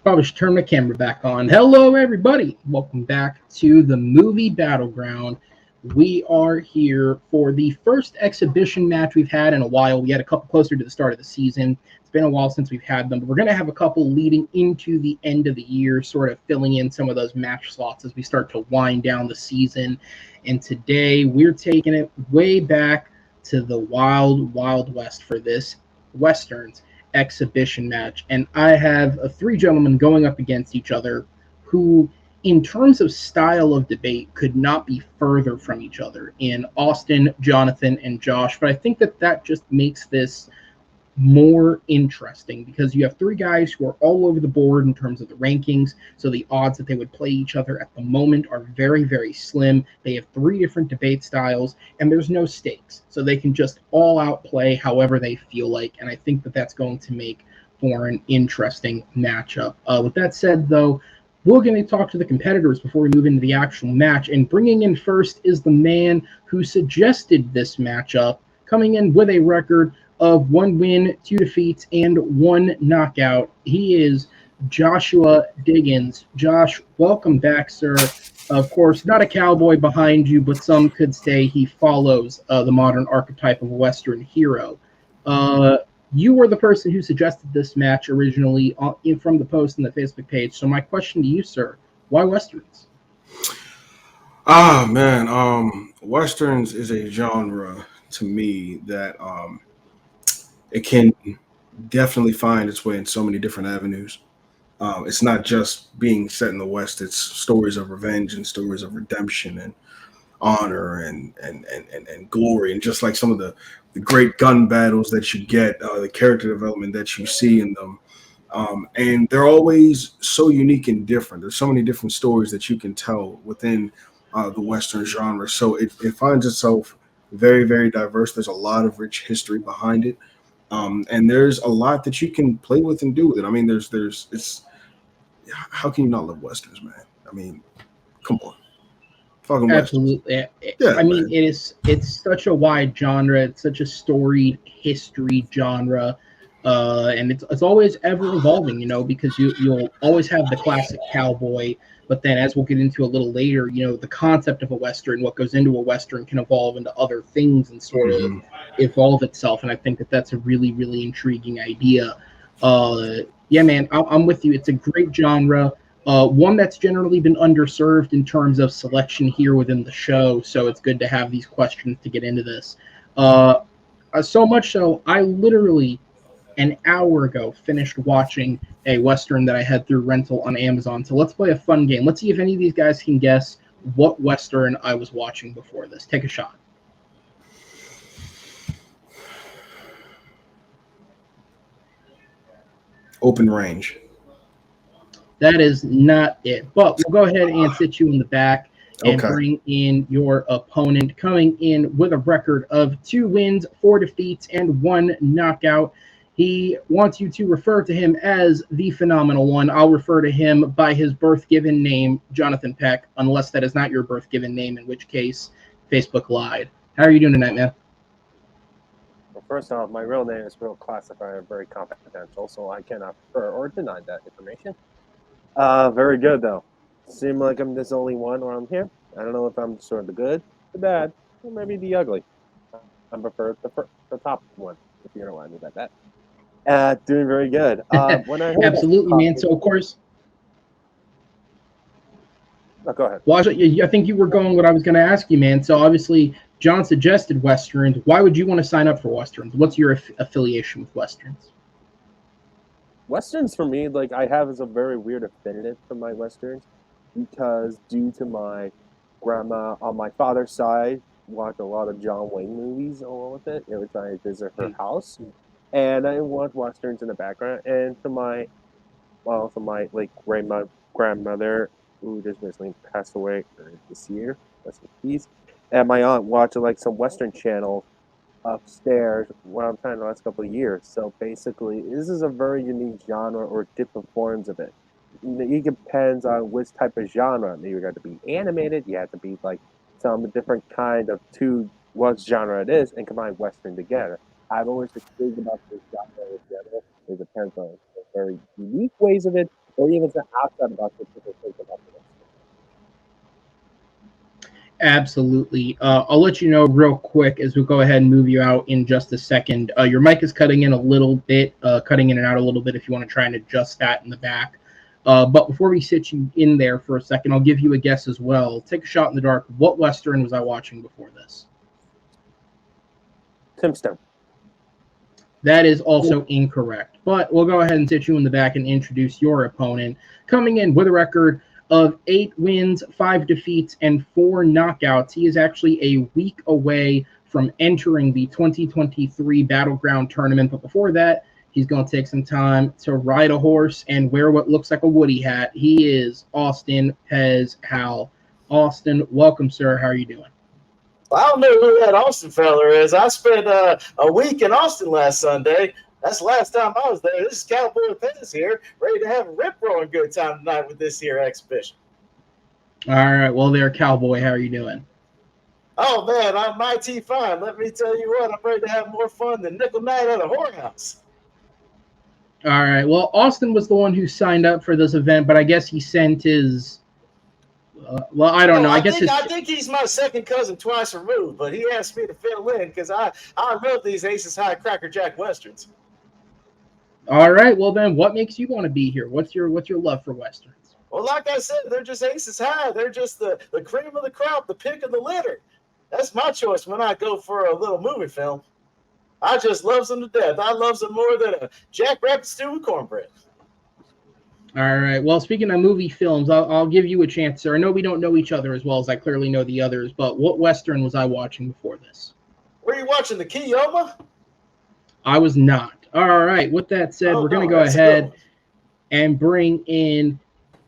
Probably should turn my camera back on. Hello, everybody. Welcome back to the Movie Battleground. We are here for the first exhibition match we've had in a while. We had a couple closer to the start of the season. It's been a while since we've had them, but we're going to have a couple leading into the end of the year, sort of filling in some of those match slots as we start to wind down the season. And today we're taking it way back to the Wild, Wild West for this Westerns exhibition match, and I have three gentlemen going up against each other who, in terms of style of debate, could not be further from each other in Austin, Jonathan, and Josh. But I think that just makes this more interesting because you have three guys who are all over the board in terms of the rankings, so the odds that they would play each other at the moment are very, very slim. They have three different debate styles, and there's no stakes, so they can just all out play however they feel like, and I think that's going to make for an interesting matchup. With that said, though, we're going to talk to the competitors before we move into the actual match, and bringing in first is the man who suggested this matchup, coming in with a record of 1 win, 2 defeats, and 1 knockout. He is Joshua Diggins. Josh, welcome back, sir. Of course, not a cowboy behind you, but some could say he follows the modern archetype of a Western hero. You were the person who suggested this match originally from the post on the Facebook page. So my question to you, sir, why Westerns? Westerns is a genre to me that it can definitely find its way in so many different avenues. It's not just being set in the West; it's stories of revenge and stories of redemption and honor and glory, and just like some of the great gun battles that you get, the character development that you see in them, and they're always so unique and different. There's so many different stories that you can tell within the Western genre, so it finds itself very, very diverse. There's a lot of rich history behind it. And there's a lot that you can play with and do with it. I mean, it's how can you not love Westerns, man? I mean, come on. Fucking Absolutely. Yeah, I mean, man. it's such a wide genre. It's such a storied history genre. And it's always ever evolving, because you'll always have the classic cowboy, but then as we'll get into a little later, the concept of a Western, what goes into a Western can evolve into other things and sort of evolve itself. And I think that's a really, really intriguing idea. Yeah, man, I'm with you. It's a great genre. One that's generally been underserved in terms of selection here within the show. So it's good to have these questions to get into this. So much so, I literally an hour ago finished watching a Western that I had through rental on Amazon. So let's play a fun game. Let's see if any of these guys can guess what Western I was watching before this. Take a shot. Open Range. That is not it. But we'll go ahead and sit you in the back and bring in your opponent, coming in with a record of 2 wins, 4 defeats, and 1 knockout. He wants you to refer to him as the Phenomenal One. I'll refer to him by his birth-given name, Jonathan Peck, unless that is not your birth-given name, in which case Facebook lied. How are you doing tonight, man? Well, first off, my real name is real classified and very confidential, so I cannot refer or deny that information. Very good, though. Seem like I'm this only one while I'm here. I don't know if I'm sort of the good, the bad, or maybe the ugly. I prefer the top one, if you know what I mean by that. Doing very good. When I Absolutely, man. So, of course... Oh, go ahead. Well, I think you were going what I was going to ask you, man. So, obviously, John suggested Westerns. Why would you want to sign up for Westerns? What's your affiliation with Westerns? Westerns, for me, like, I have is a very weird affinity for my Westerns because due to my grandma on my father's side, watched a lot of John Wayne movies along with it every time I visit her house. And I watch Westerns in the background. And for my like grandmother who just recently passed away this year. Rest in peace. And my aunt watching like some Western channel upstairs when I'm trying the last couple of years. So basically, this is a very unique genre or different forms of it. It depends on which type of genre. You got to be animated. You have to be like some different kind of two what genre it is and combine Western together. I've always been thinking about this genre in general. It depends on the very unique ways of it, or even the outside about what people think about it. Absolutely. I'll let you know real quick as we go ahead and move you out in just a second. Your mic is cutting in a little bit, cutting in and out a little bit if you want to try and adjust that in the back. But before we sit you in there for a second, I'll give you a guess as well. Take a shot in the dark. What Western was I watching before this? Tombstone. That is also incorrect. But we'll go ahead and sit you in the back and introduce your opponent. Coming in with a record of 8 wins, 5 defeats, and 4 knockouts. He is actually a week away from entering the 2023 Battleground tournament. But before that, he's going to take some time to ride a horse and wear what looks like a Woody hat. He is Austin Pez Howell. Austin, welcome, sir. How are you doing? I don't know who that Austin fella is. I spent a week in Austin last Sunday. That's the last time I was there. This is Cowboy Pez here, ready to have a rip-roaring good time tonight with this here exhibition. All right. Well, there, Cowboy. How are you doing? Oh, man, I'm mighty fine. Let me tell you what, I'm ready to have more fun than Nickel Night at a whorehouse. All right. Well, Austin was the one who signed up for this event, but I guess he sent his well, I don't know. I think he's my second cousin twice removed, but he asked me to fill in because I love these Aces High Cracker Jack Westerns. All right. Well, then, what makes you want to be here? What's your love for Westerns? Well, like I said, they're just Aces High. They're just the cream of the crop, the pick of the litter. That's my choice when I go for a little movie film. I just love them to death. I love them more than a jackrabbit stew with cornbread. All right. Well, speaking of movie films, I'll give you a chance, sir. I know we don't know each other as well as I clearly know the others, but what Western was I watching before this? Were you watching the Kiyoma? I was not. All right. With that said, we're going to go ahead and bring in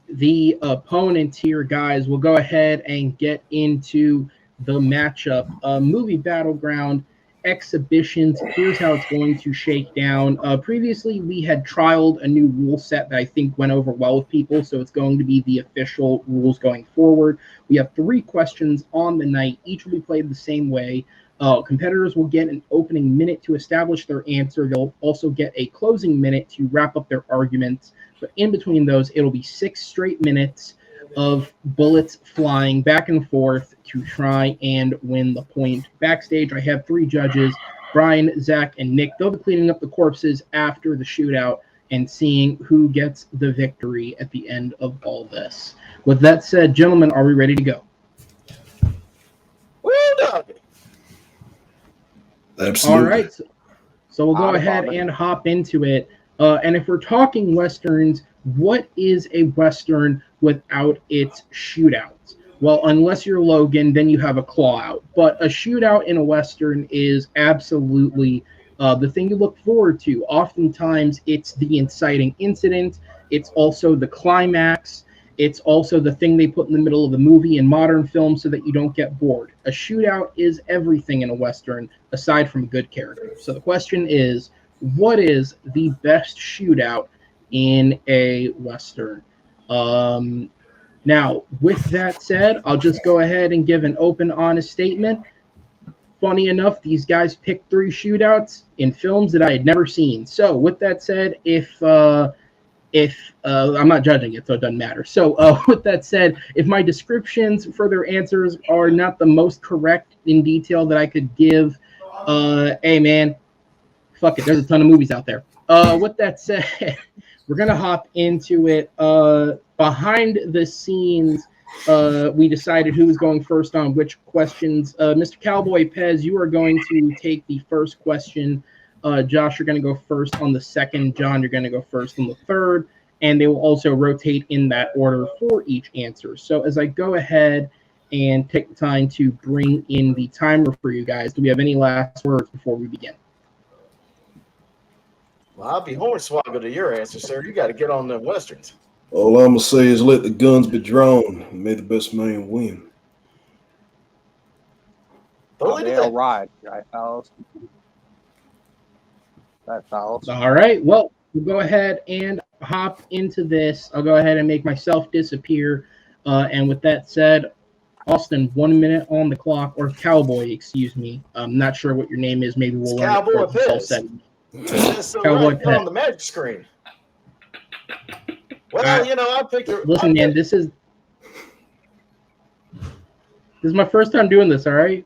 the opponent here, guys. We'll go ahead and get into the matchup. Movie Battleground exhibitions. Here's how it's going to shake down. Previously, we had trialed a new rule set that I think went over well with people, so it's going to be the official rules going forward. We have 3 questions on the night. Each will be played the same way. Competitors will get an opening minute to establish their answer. They'll also get a closing minute to wrap up their arguments. But in between those, it'll be 6 straight minutes of bullets flying back and forth to try and win the point. Backstage, I have 3 judges, Brian, Zach, and Nick. They'll be cleaning up the corpses after the shootout and seeing who gets the victory at the end of all this. With that said, gentlemen, are we ready to go? Woo, doggy. Absolutely. All right. So we'll go ahead and hop into it. And if we're talking Westerns, what is a Western without its shootouts? Well, unless you're Logan, then you have a claw out. But a shootout in a Western is absolutely the thing you look forward to. Oftentimes, it's the inciting incident. It's also the climax. It's also the thing they put in the middle of the movie in modern films so that you don't get bored. A shootout is everything in a Western, aside from good character. So the question is, what is the best shootout in a Western? Now, with that said, I'll just go ahead and give an open, honest statement. Funny enough, these guys picked 3 shootouts in films that I had never seen. So with that said, if I'm not judging it, so it doesn't matter. So with that said, if my descriptions for their answers are not the most correct in detail that I could give, hey man, fuck it, there's a ton of movies out there. With that said, we're gonna hop into it. Behind the scenes, we decided who was going first on which questions. Mr. Cowboy Pez, you are going to take the first question. Josh, you're going to go first on the second. John, you're going to go first on the third. And they will also rotate in that order for each answer. So as I go ahead and take the time to bring in the timer for you guys, do we have any last words before we begin? Well, I'll be hornswoggled to your answer, sir. You got to get on the Westerns. All I'm gonna say is let the guns be drawn and may the best man win. Fully They to are that. right, right, fellas. Right, fellas. All right. Well, we'll go ahead and hop into this. I'll go ahead and make myself disappear. And with that said, Austin, 1 minute on the clock, or Cowboy, excuse me. I'm not sure what your name is. Maybe It's we'll learn it Cowboy towards this all Pez. set. It says so Cowboy right Pez. on the magic screen. Well, I picked a. Listen, man, this is my first time doing this. All right.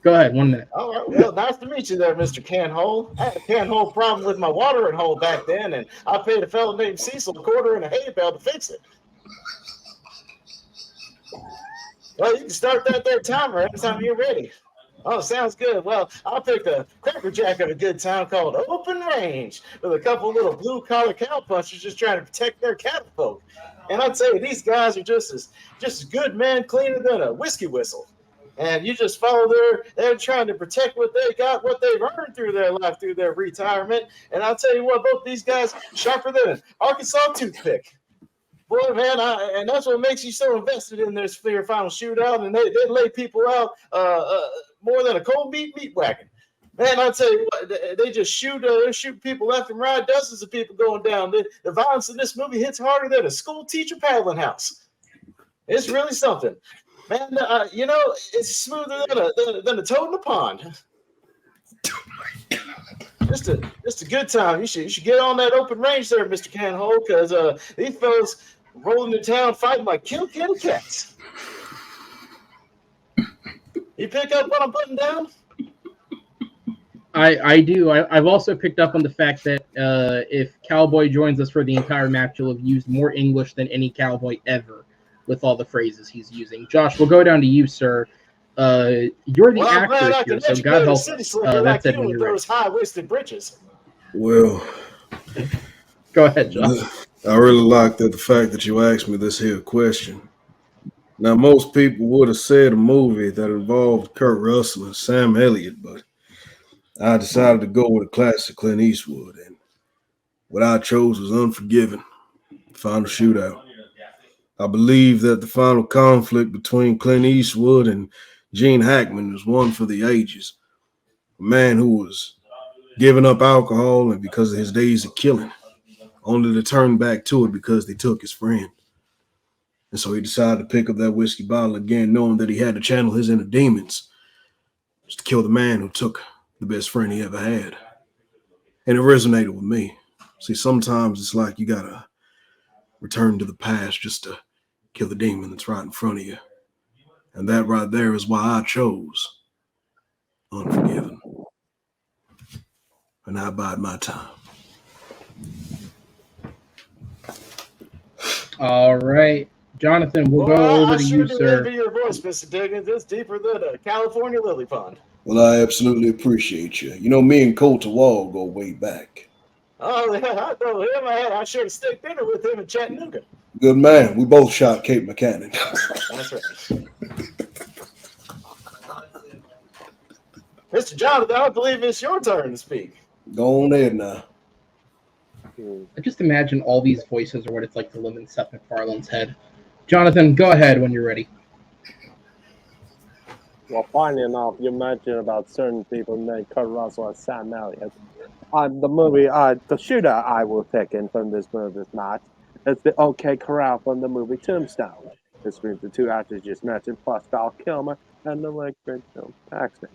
Go ahead. 1 minute. All right. Well, nice to meet you there, Mr. Canhole. I had a canhole problem with my watering hole back then, and I paid a fellow named Cecil a quarter and a hay bale to fix it. Well, you can start that there timer anytime you're ready. Oh, sounds good. Well, I picked a crackerjack of a good town called Open Range with a couple little blue-collar cowpunchers just trying to protect their cattle folk. And I'd say these guys are just as good man cleaner than a whiskey whistle. And you just follow they're trying to protect what they got, what they've earned through their life, through their retirement. And I'll tell you what, both these guys sharper than an Arkansas toothpick. Boy, man, and that's what makes you so invested in this for your final shootout. And they lay people out more than a cold meat wagon. Man, I'll tell you what, they just shoot people left and right, dozens of people going down. The violence in this movie hits harder than a school teacher paddling house. It's really something. Man, it's smoother than a toad in a pond. Just a good time. You should get on that open range there, Mr. Canhole, because these fellas rolling in town fighting like kitty cats. You pick up what I'm putting down? I do. I've also picked up on the fact that if Cowboy joins us for the entire match, he'll have used more English than any Cowboy ever with all the phrases he's using. Josh, we'll go down to you, sir. You're the actor here, so God help us. That's it when you're ready. Those high-waisted britches. Well, Go ahead, Josh. I really like the fact that you asked me this here question. Now, most people would have said a movie that involved Kurt Russell and Sam Elliott, but I decided to go with a classic Clint Eastwood, and what I chose was Unforgiven, Final Shootout. I believe that the final conflict between Clint Eastwood and Gene Hackman was one for the ages. A man who was giving up alcohol and because of his days of killing, only to turn back to it because they took his friend. And so he decided to pick up that whiskey bottle again, knowing that he had to channel his inner demons just to kill the man who took the best friend he ever had. And it resonated with me. See, sometimes it's like you gotta return to the past just to kill the demon that's right in front of you. And that right there is why I chose Unforgiven. And I bide my time. All right. Jonathan, we'll go over to you, sir. I sure do envy your voice, Mr. Diggins. It's deeper than a California lily pond. Well, I absolutely appreciate you. You know, me and Colter Wall go way back. Oh, yeah, I know him. I shared a steak dinner with him in Chattanooga. Good man. We both shot Cape Mechanic. That's right. Mr. Jonathan, I believe it's your turn to speak. Go on ahead now. I just imagine all these voices are what it's like to live in Seth MacFarlane's head. Jonathan, go ahead when you're ready. Well, funny enough, you mentioned about certain people named Kurt Russell and Sam Elliott. The movie, the shooter I will pick in from this match is the OK Corral from the movie Tombstone. This brings the two actors just mentioned, plus Val Kilmer and the late great Bill Paxton.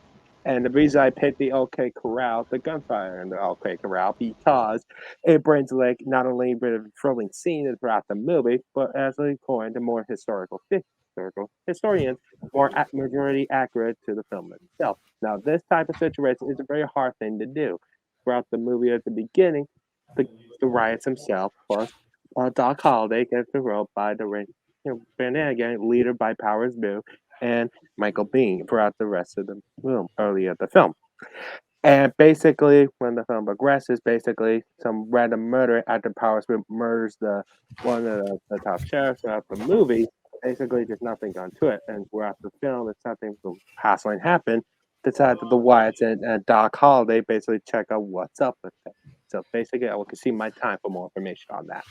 And the reason I picked the OK Corral, the gunfire in the OK Corral, because it brings like not only a bit of a thrilling scene throughout the movie, but actually according to more historical historians, more majority accurate to the film itself. Now, this type of situation is a very hard thing to do. Throughout the movie at the beginning, the riots himself, plus Doc Holliday gets enrolled by the Banana leader by Powers Boo, and Michael Biehn throughout the rest of the film, early of the film. And basically, when the film progresses, basically some random murder after Powers Boo murders one of the top sheriffs throughout the movie. Basically, there's nothing gone to it, and throughout the film, if something hassling happened, decided that the Wyatts and Doc Holliday basically check out what's up with it. So basically, I will concede my time for more information on that.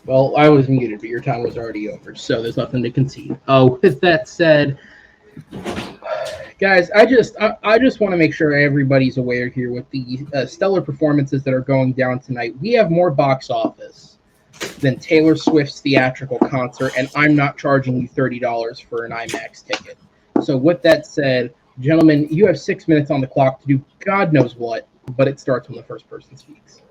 Well, I was muted, but your time was already over, so there's nothing to concede. With that said, guys, I just want to make sure everybody's aware here with the stellar performances that are going down tonight. We have more box office than Taylor Swift's theatrical concert, and I'm not charging you $30 for an IMAX ticket. So, with that said, gentlemen, you have 6 minutes on the clock to do God knows what, but it starts when the first person speaks.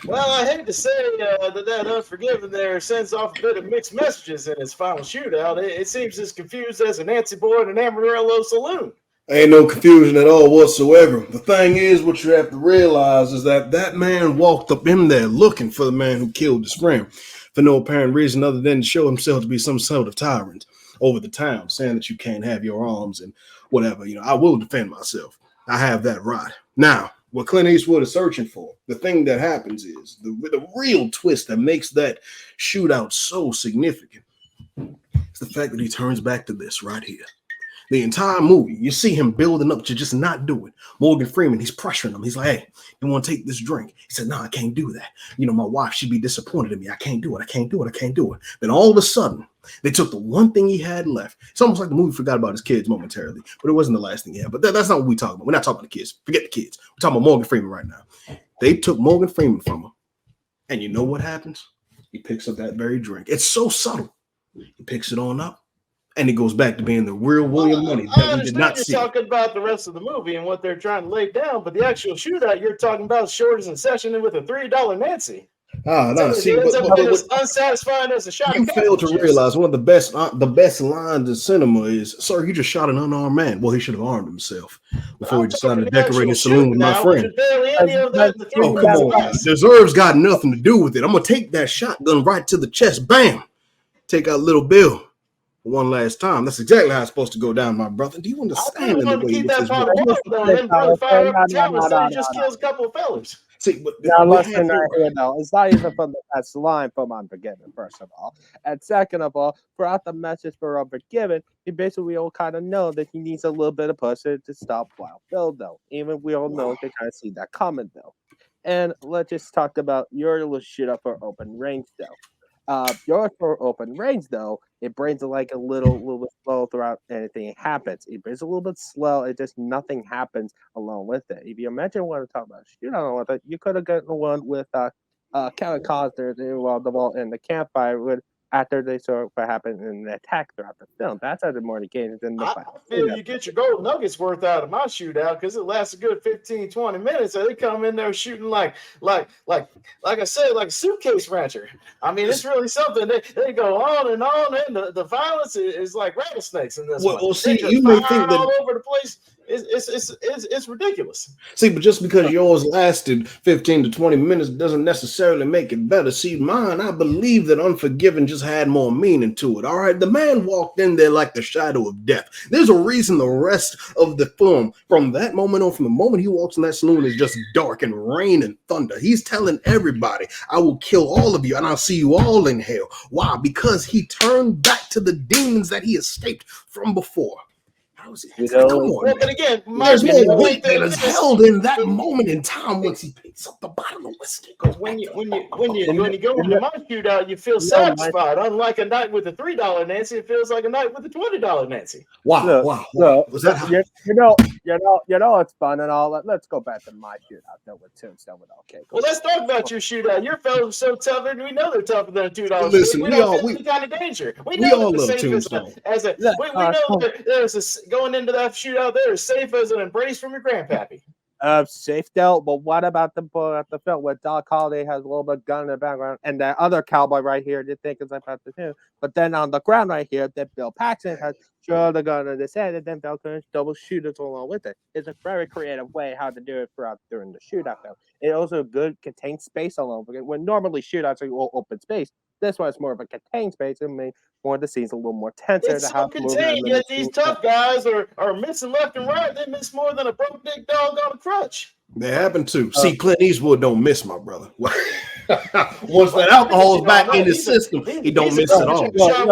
Well, I hate to say that Unforgiven there sends off a bit of mixed messages in his final shootout. It seems as confused as a Nancy boy in an Amarillo saloon. Ain't no confusion at all whatsoever. The thing is, what you have to realize is that that man walked up in there looking for the man who killed his friend for no apparent reason other than to show himself to be some sort of tyrant over the town, saying that you can't have your arms and whatever. You know, I will defend myself. I have that right. Now, what Clint Eastwood is searching for, the thing that happens is the real twist that makes that shootout so significant is the fact that he turns back to this right here. The entire movie, you see him building up to just not do it. Morgan Freeman, he's pressuring him. He's like, hey, you want to take this drink? He said, no, I can't do that. You know, my wife, she'd be disappointed in me. I can't do it. I can't do it. I can't do it. Then all of a sudden, they took the one thing he had left. It's almost like the movie forgot about his kids momentarily, but it wasn't the last thing he had. But that's not what we're talking about. We're not talking about the kids. Forget the kids. We're talking about Morgan Freeman right now. They took Morgan Freeman from him. And you know what happens? He picks up that very drink. It's so subtle. He picks it on up. And it goes back to being the real William Money that we did not see. You're talking about the rest of the movie and what they're trying to lay down, but the actual shootout you're talking about Shorty's in session with a $3 Nancy. No, see, but as unsatisfying as a shot. You fail to realize one of the best lines in cinema is, "Sir, you just shot an unarmed man." Well, he should have armed himself before he decided to decorate his saloon with my friend. Oh, come on, deserves got nothing to do with it. I'm gonna take that shotgun right to the chest, bam, take out Little Bill. One last time. That's exactly how it's supposed to go down, my brother. Do you understand in the way you just kills a couple of fellas? See, but now listen, it's not even from the best line from Unforgiven, first of all. And second of all, throughout the message for Unforgiven, we all kind of know that he needs a little bit of push to stop Wild Bill, though. Even we all know they kind of see that coming, though. And let's just talk about your little shit up for open range, though. Yours for open range, though, it brings it like a little bit slow throughout anything happens. It brings a little bit slow. It just nothing happens along with it. If you imagine want to talk about shootout with it, you could have gotten one with Kevin Costner involved in the campfire after they saw what happened in the attack throughout the film. That's how the more engaging than the fight. I feel you get your gold nuggets worth out of my shootout because it lasts a good 15, 20 minutes. So they come in there shooting like I said, like a suitcase rancher. I mean, it's really something. They go on, and the violence is like rattlesnakes in this one. Well, see, you may think that all over the place. It's ridiculous. See, but just because yours lasted 15 to 20 minutes doesn't necessarily make it better. See, mine, I believe that Unforgiven just had more meaning to it. All right, the man walked in there like the shadow of death. There's a reason the rest of the film, from that moment on, from the moment he walks in that saloon, is just dark and rain and thunder. He's telling everybody, I will kill all of you and I'll see you all in hell. Why? Because he turned back to the demons that he escaped from before. Come on, well, but again, there's more weight that is held in that moment in time once he picks up the bottle of whiskey. When you go into my shootout, you feel satisfied. Unlike a night with a $3 Nancy, it feels like a night with a $20 Nancy. Wow. Was that you know it's fun and all. Let's go back to my shootout though with Tombstone. Okay. Well, let's talk about your shootout. Your fellas are so tough, and we know they're tougher than a $2. Listen, we don't feel any kind of danger. We know all they're love safe Tombstone. we know there's a going into that shootout there is safe as an embrace from your grandpappy. Safe though, but what about the film where Doc Holliday has a little bit of gun in the background and that other cowboy right here they think is about the him, but then on the ground right here that Bill Paxton has the gun in his head and then Bill can double shoot it along with it. It's a very creative way how to do it during the shootout though. It also good contained space along with it. When normally shootouts are all open space, this one is more of a contained space and make more of the scenes a little more tenser. It's so contained, yet these tough guys are missing left and right. They miss more than a broke dick dog on a crutch. They happen to. See, Clint Eastwood don't miss, my brother. Once that alcohol is back in his system, he don't miss at all. Come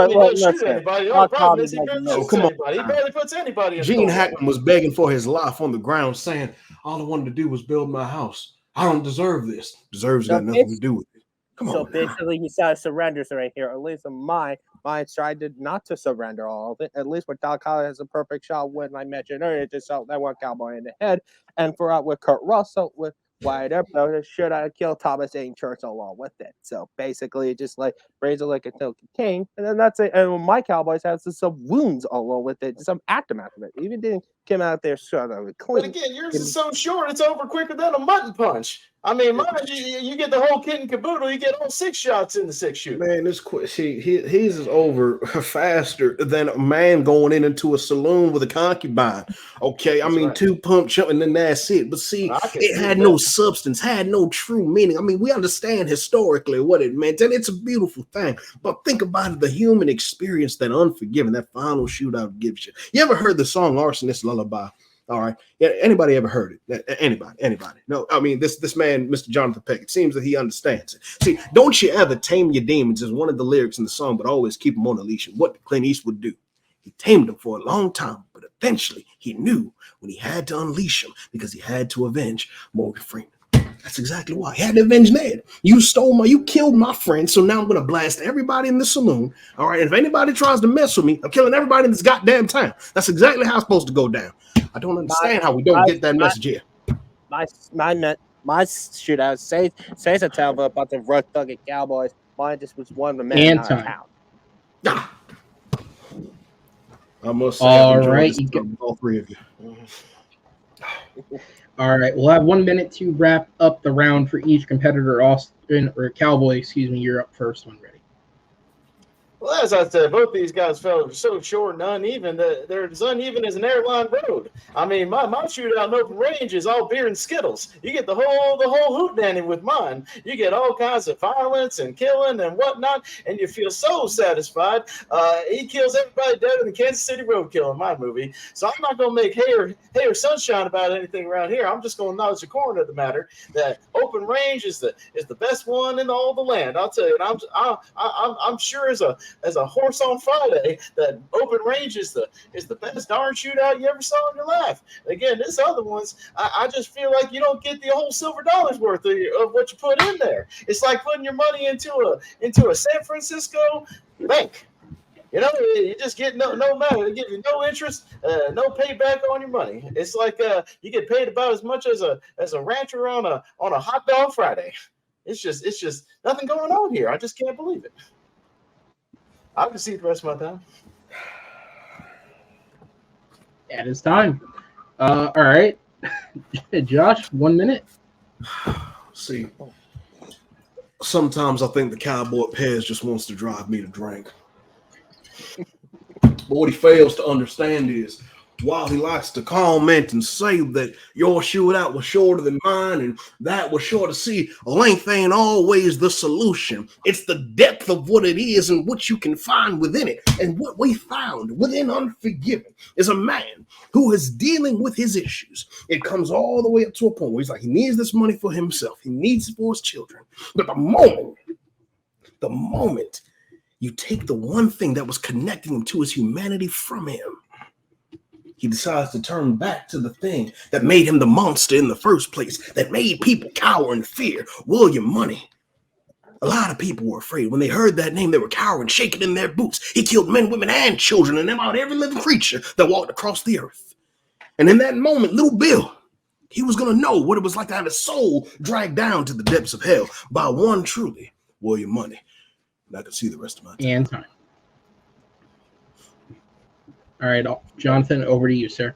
on. He barely puts anybody in. Gene Hackman was begging for his life on the ground, saying, all I wanted to do was build my house. I don't deserve this. Deserves So got nothing to do with it. Come So on now. basically, he surrenders right here. At least in mine tried to not to surrender all of it. At least with Doc Holliday has a perfect shot when I mentioned earlier, just shot that one cowboy in the head. And for with Kurt Russell, with Wyatt Earp, should I kill Thomas Jane Church along with it? So basically, just like raise it like a token cane, and then that's it. And my Cowboys has some wounds along with it, some aftermath of it. Even didn't come out there sort of clean. But again, yours is so short; it's over quicker than a mutton punch. I mean, mine, you get the whole kit and caboodle. You get all 6 shots in the 6 shoot. Man, this his is over faster than a man going into a saloon with a concubine. Okay, That's I mean right. 2 pump jump and then that's it. But see, it had no substance, had no true meaning. I mean, we understand historically what it meant, and it's a beautiful thing. But think about it, the human experience that Unforgiven, that final shootout gives you. You ever heard the song Arsonist Lullaby? All right. Yeah. Anybody ever heard it? Anybody? No. I mean, this man, Mr. Jonathan Peck, it seems that he understands it. See, don't you ever tame your demons is one of the lyrics in the song, but always keep them on a leash. And what did Clint Eastwood do? He tamed them for a long time, but eventually he knew when he had to unleash them because he had to avenge Morgan Freeman. That's exactly why. He had to avenge Ned. You killed my friend, so now I'm going to blast everybody in the saloon. All right, if anybody tries to mess with me, I'm killing everybody in this goddamn town. That's exactly how it's supposed to go down. I don't understand how we don't get that message here. My shootout says a tell about the rough thugged Cowboys. Mine just was one of the men out of town. Ah. I must say, all right, all 3 of you. All right, we'll have 1 minute to wrap up the round for each competitor. Austin or Cowboy, excuse me, you're up first when ready. Well, as I said, both these guys fell so short and uneven that they're as uneven as an airline road. I mean, my shootout in open range is all beer and Skittles. You get the whole hootenanny with mine. You get all kinds of violence and killing and whatnot, and you feel so satisfied. He kills everybody better than Kansas City Roadkill in my movie. So I'm not going to make hay or sunshine about anything around here. I'm just going to acknowledge the corner of the matter that open range is the best one in all the land. I'll tell you, and I'm sure as a horse on Friday, that open range is the best darn shootout you ever saw in your life. Again, this other ones, I just feel like you don't get the whole silver dollars worth of what you put in there. It's like putting your money into a San Francisco bank. You know, you just get no matter. They give you no interest, no payback on your money. It's like you get paid about as much as a rancher on a hot dog Friday. It's just nothing going on here. I just can't believe it. I can see the rest of my time. That is time. All right. Josh, 1 minute. See, sometimes I think the cowboy Pez just wants to drive me to drink. But what he fails to understand is, while he likes to comment and say that your shootout was shorter than mine and that was shorter, see, length ain't always the solution. It's the depth of what it is and what you can find within it. And what we found within Unforgiven is a man who is dealing with his issues. It comes all the way up to a point where he's like, he needs this money for himself. He needs it for his children. But the moment you take the one thing that was connecting him to his humanity from him, he decides to turn back to the thing that made him the monster in the first place, that made people cower in fear. William Money. A lot of people were afraid. When they heard that name, they were cowering, shaking in their boots. He killed men, women, and children, and about every living creature that walked across the earth. And in that moment, little Bill, he was going to know what it was like to have his soul dragged down to the depths of hell by one truly William Money. And I could see the rest of my time. And time. All right, Jonathan, over to you, sir.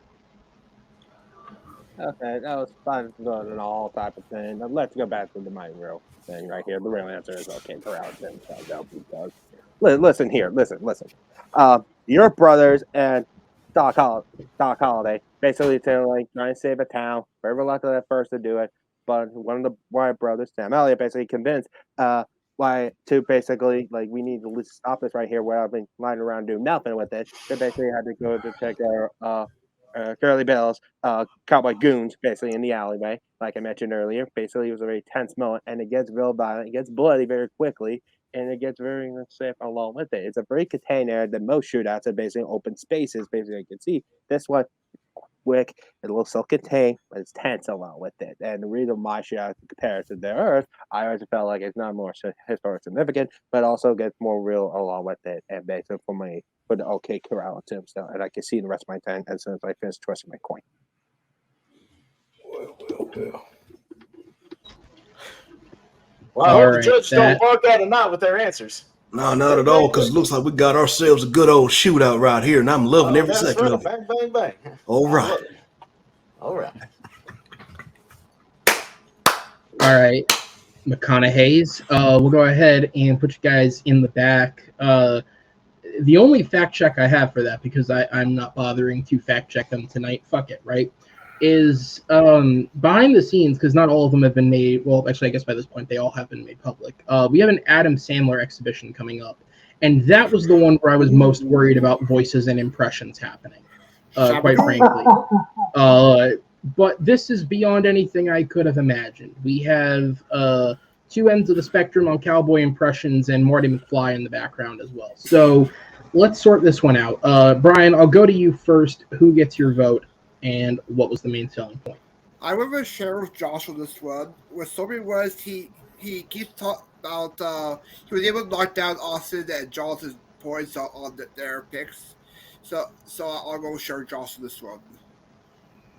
Okay, that was fun doing an all type of thing. Now let's go back to my real thing right here. The real answer is okay, Corral didn't out because listen here, listen. Your brothers and Doc Holliday basically trying to save a town. Very reluctant at first to do it, but one of the Wyatt brothers, Sam Elliott, basically convinced why to basically we need to stop this right here where I've been lying around doing nothing with it. They basically had to go to check our Curly Bill's cowboy goons basically in the alleyway, like I mentioned earlier. Basically, it was a very tense moment, and it gets real violent, it gets bloody very quickly, and it gets very unsafe along with it. It's a very contained area that most shootouts are basically open spaces. Basically, you can see this one. quick, it's a little self-contained, but it's tense along with it. And the reason why she has to compare it to the Earth, I always felt like it's not more historically significant, but also gets more real along with it. And basically for the OK Corral and Tombstone, and I can see the rest of my time as soon as I finish twisting my coin. Well, I hope the judge don't bark at it not with their answers. No, not at all, because it looks like we got ourselves a good old shootout right here, and I'm loving every second of it. Bang, bang, bang. All right. All right. All right, McConaughey's. We'll go ahead and put you guys in the back. The only fact check I have for that, because I'm not bothering to fact check them tonight, fuck it, right, is behind the scenes, because not all of them have been made. Well, actually, I guess by this point they all have been made public. We have an Adam Sandler exhibition coming up, and that was the one where I was most worried about voices and impressions happening, quite frankly. But this is beyond anything I could have imagined. We have two ends of the spectrum on cowboy impressions and Marty McFly in the background as well. So let's sort this one out. Brian, I'll go to you first. Who gets your vote, and what was the main selling point? I went with Sheriff Josh on this one. What story was he keeps talking about he was able to knock down Austin and Jonathan's points on their picks. So I'll go with Sheriff Josh on this one.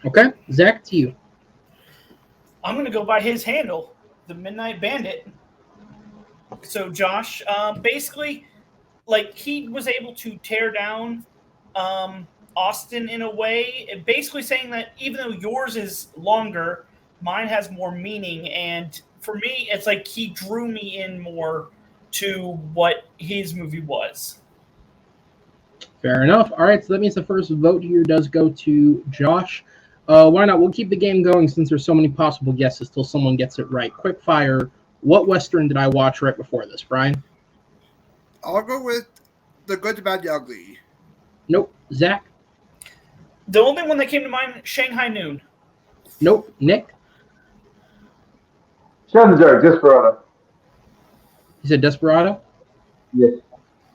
Okay, Zach, to you. I'm going to go by his handle, the Midnight Bandit. So Josh, basically, like, he was able to tear down Austin in a way, basically saying that even though yours is longer, mine has more meaning. And for me, it's like he drew me in more to what his movie was. Fair enough. All right, so that means the first vote here does go to Josh. Why not? We'll keep the game going since there's so many possible guesses till someone gets it right. Quick fire. What Western did I watch right before this, Brian? I'll go with The Good, the Bad, the Ugly. Nope. Zach? The only one that came to mind, Shanghai Noon. Nope. Nick? Desperado. You said Desperado? Yes.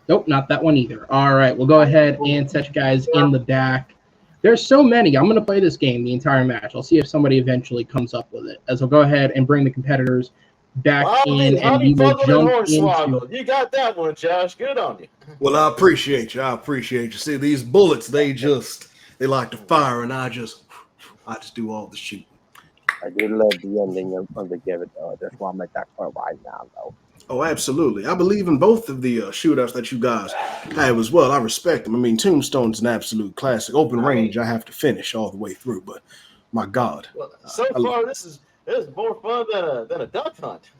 Nope, not that one either. All right, we'll go ahead and set you guys in the back. There's so many. I'm going to play this game the entire match. I'll see if somebody eventually comes up with it. As I'll go ahead and bring the competitors back in, and we will jump into. You got that one, Josh. Good on you. Well, I appreciate you. See, these bullets, they like to fire, and I just do all the shooting. I do love the ending of the Give It, though. I just want to make that point right now, though. Oh, absolutely. I believe in both of the shootouts that you guys have as well. I respect them. I mean, Tombstone's an absolute classic. Open range, I have to finish all the way through, but my God. Well, so far, this is more fun than a duck hunt.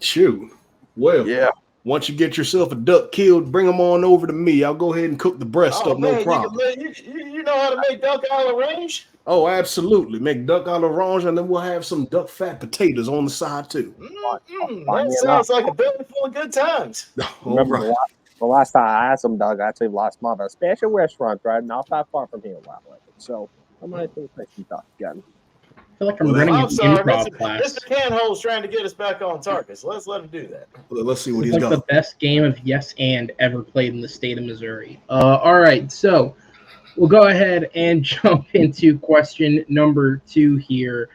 Shoot. Well, yeah. Once you get yourself a duck killed, bring them on over to me. I'll go ahead and cook the breast up, no problem. You know how to make duck a l'orange? Oh, absolutely. Make duck a l'orange, and then we'll have some duck fat potatoes on the side, too. That sounds like a belly full of good times. Remember, the last time I had some duck, actually last month, at a special restaurant, right? Not that far from here. So I might think I some duck again. I feel like I'm running an improv class. Mr. Canhole's trying to get us back on target, so let's let him do that. Well, let's see what he's got. The best game of yes and ever played in the state of Missouri. All right, so we'll go ahead and jump into question number 2 here.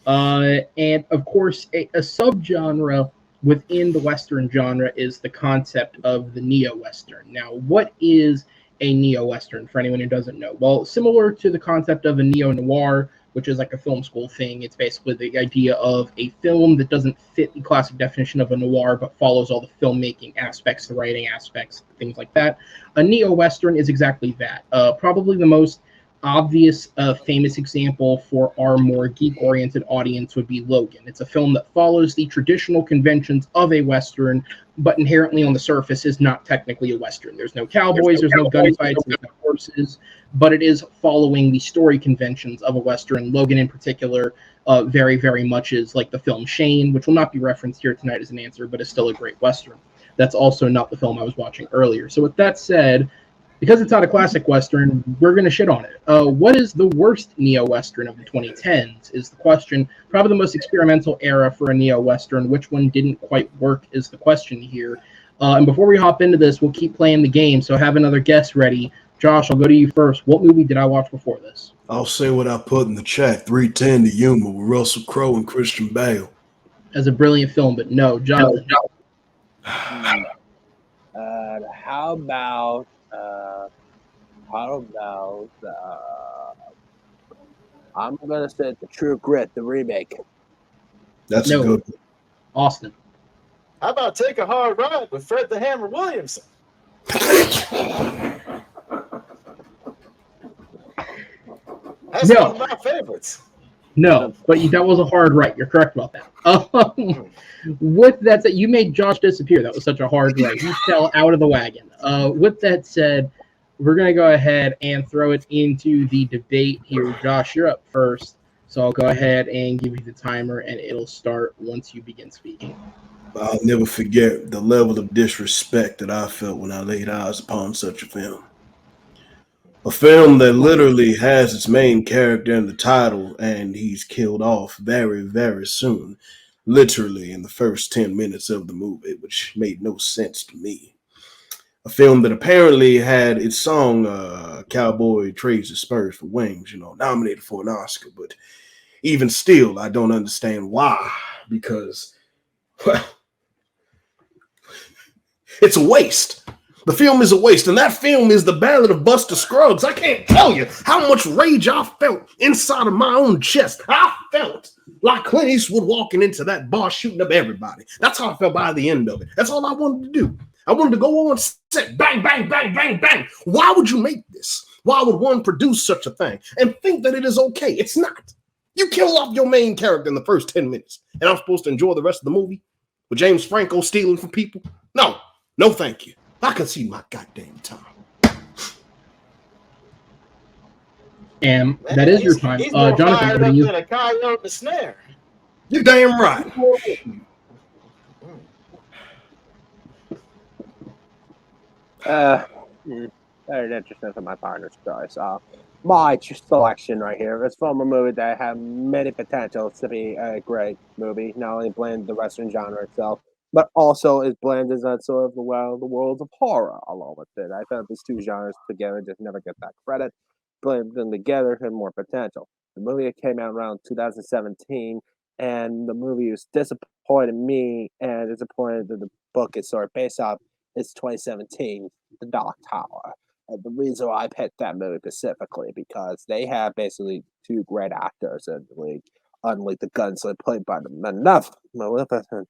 And, of course, a subgenre within the Western genre is the concept of the neo-Western. Now, what is a neo-Western, for anyone who doesn't know? Well, similar to the concept of a neo-noir, which is like a film school thing. It's basically the idea of a film that doesn't fit the classic definition of a noir, but follows all the filmmaking aspects, the writing aspects, things like that. A neo-Western is exactly that. Probably the most obvious, famous example for our more geek-oriented audience would be Logan. It's a film that follows the traditional conventions of a Western, but inherently on the surface is not technically a Western. There's no cowboys, there's no gunfights, there's no horses, but it is following the story conventions of a Western. Logan in particular very, very much is like the film Shane, which will not be referenced here tonight as an answer, but is still a great Western. That's also not the film I was watching earlier. So with that said, because it's not a classic Western, we're going to shit on it. What is the worst neo-Western of the 2010s is the question. Probably the most experimental era for a neo-Western. Which one didn't quite work is the question here. And before we hop into this, we'll keep playing the game, so have another guess ready. Josh, I'll go to you first. What movie did I watch before this? I'll say what I put in the chat. 310 to Yuma with Russell Crowe and Christian Bale. As a brilliant film, but no, Jonathan. How about I'm gonna say The True Grit, the remake. That's No. a good one. Austin. How about Take a Hard Ride with Fred the Hammer Williamson? That's No. one of my favorites. No, but that was a hard right. You're correct about that. With that said, you made Josh disappear. That was such a hard right. He fell out of the wagon. With that said, we're going to go ahead and throw it into the debate here. Josh, you're up first. So I'll go ahead and give you the timer, and it'll start once you begin speaking. I'll never forget the level of disrespect that I felt when I laid eyes upon such a film. A film that literally has its main character in the title, and he's killed off very, very soon. Literally in the first 10 minutes of the movie, which made no sense to me. A film that apparently had its song, Cowboy Trades His Spurs for Wings, nominated for an Oscar. But even still, I don't understand why. Because, well, it's a waste. The film is a waste, and that film is The Ballad of Buster Scruggs. I can't tell you how much rage I felt inside of my own chest. I felt like Clint Eastwood walking into that bar shooting up everybody. That's how I felt by the end of it. That's all I wanted to do. I wanted to go on set, bang, bang, bang, bang, bang. Why would you make this? Why would one produce such a thing and think that it is okay? It's not. You kill off your main character in the first 10 minutes, and I'm supposed to enjoy the rest of the movie with James Franco stealing from people? No, thank you. I can see my goddamn time. And that is your time. He's more Jonathan, fired what up do you? than a coyote in a snare. You're damn right. Very interesting for my partner's choice. My selection right here is from a movie that had many potentials to be a great movie. Not only blend the Western genre itself, but also it blends on sort of the worlds of horror along with it. I thought these two genres together just never get that credit. Blend them together had more potential. The movie came out around 2017, and the movie was disappointed me and disappointed that the book is sort of based off. It's 2017, The Dark Tower. And the reason why I picked that movie specifically because they have basically two great actors in the league. Unlike the gunslinger played by the Maleficent,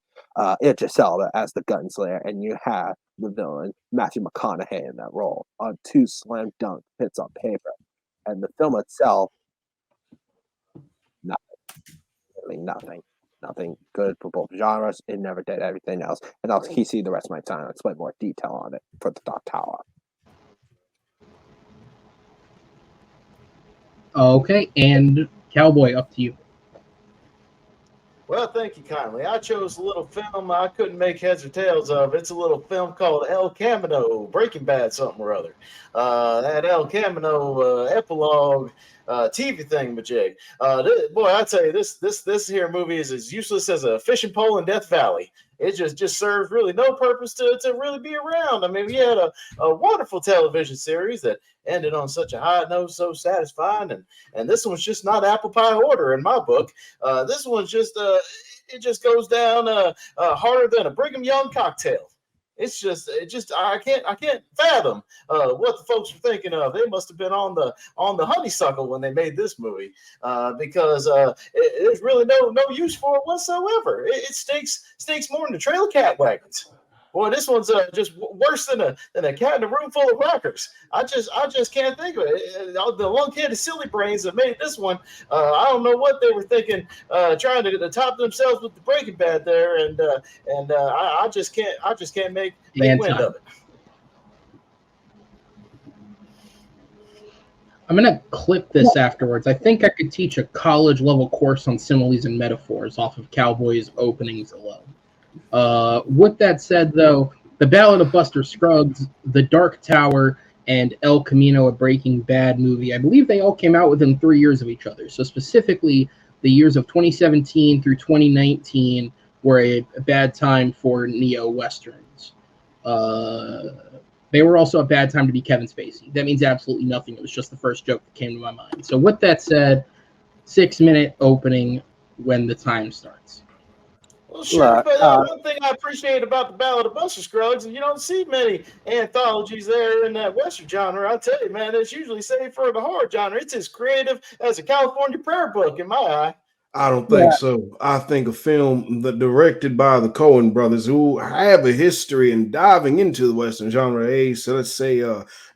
Idris Elba as the gunslinger, and you have the villain Matthew McConaughey in that role on two slam dunk hits on paper. And the film itself, nothing good for both genres. It never did everything else. And I'll see the rest of my time. I'll explain more detail on it for the Dark Tower. Okay, and Cowboy, up to you. Well, thank you kindly. I chose a little film I couldn't make heads or tails of. It's a little film called El Camino, Breaking Bad something or other. That El Camino epilogue TV thing, majig. Boy, I tell you, this here movie is as useless as a fishing pole in Death Valley. It just serves really no purpose to really be around. I mean, we had a wonderful television series that ended on such a high note, so satisfying, and this one's just not apple pie order in my book. This one's just it just goes down harder than a Brigham Young cocktail. It just I can't fathom what the folks were thinking of. They must have been on the honeysuckle when they made this movie because there's really no use for it whatsoever. It stinks more than the trailer cat wagons. Boy, this one's just worse than a cat in a room full of rockers. I just can't think of it. The long-headed silly brains that made this one. I don't know what they were thinking, trying to top themselves with the Breaking Bad there, and I just can't make wind of it. I'm gonna clip this afterwards. I think I could teach a college level course on similes and metaphors off of Cowboy's openings alone. With that said, though, The Ballad of Buster Scruggs, The Dark Tower, and El Camino, a Breaking Bad movie, I believe they all came out within 3 years of each other. So specifically, the years of 2017 through 2019 were a bad time for neo-westerns. They were also a bad time to be Kevin Spacey. That means absolutely nothing. It was just the first joke that came to my mind. So with that said, 6-minute opening when the time starts. Well, sure, but one thing I appreciate about the Ballad of Buster Scruggs is you don't see many anthologies there in that Western genre. I'll tell you, man, it's usually saved for the horror genre. It's as creative as a California prayer book in my eye. I don't think so. I think a film that directed by the Coen brothers, who have a history in diving into the Western genre, so let's say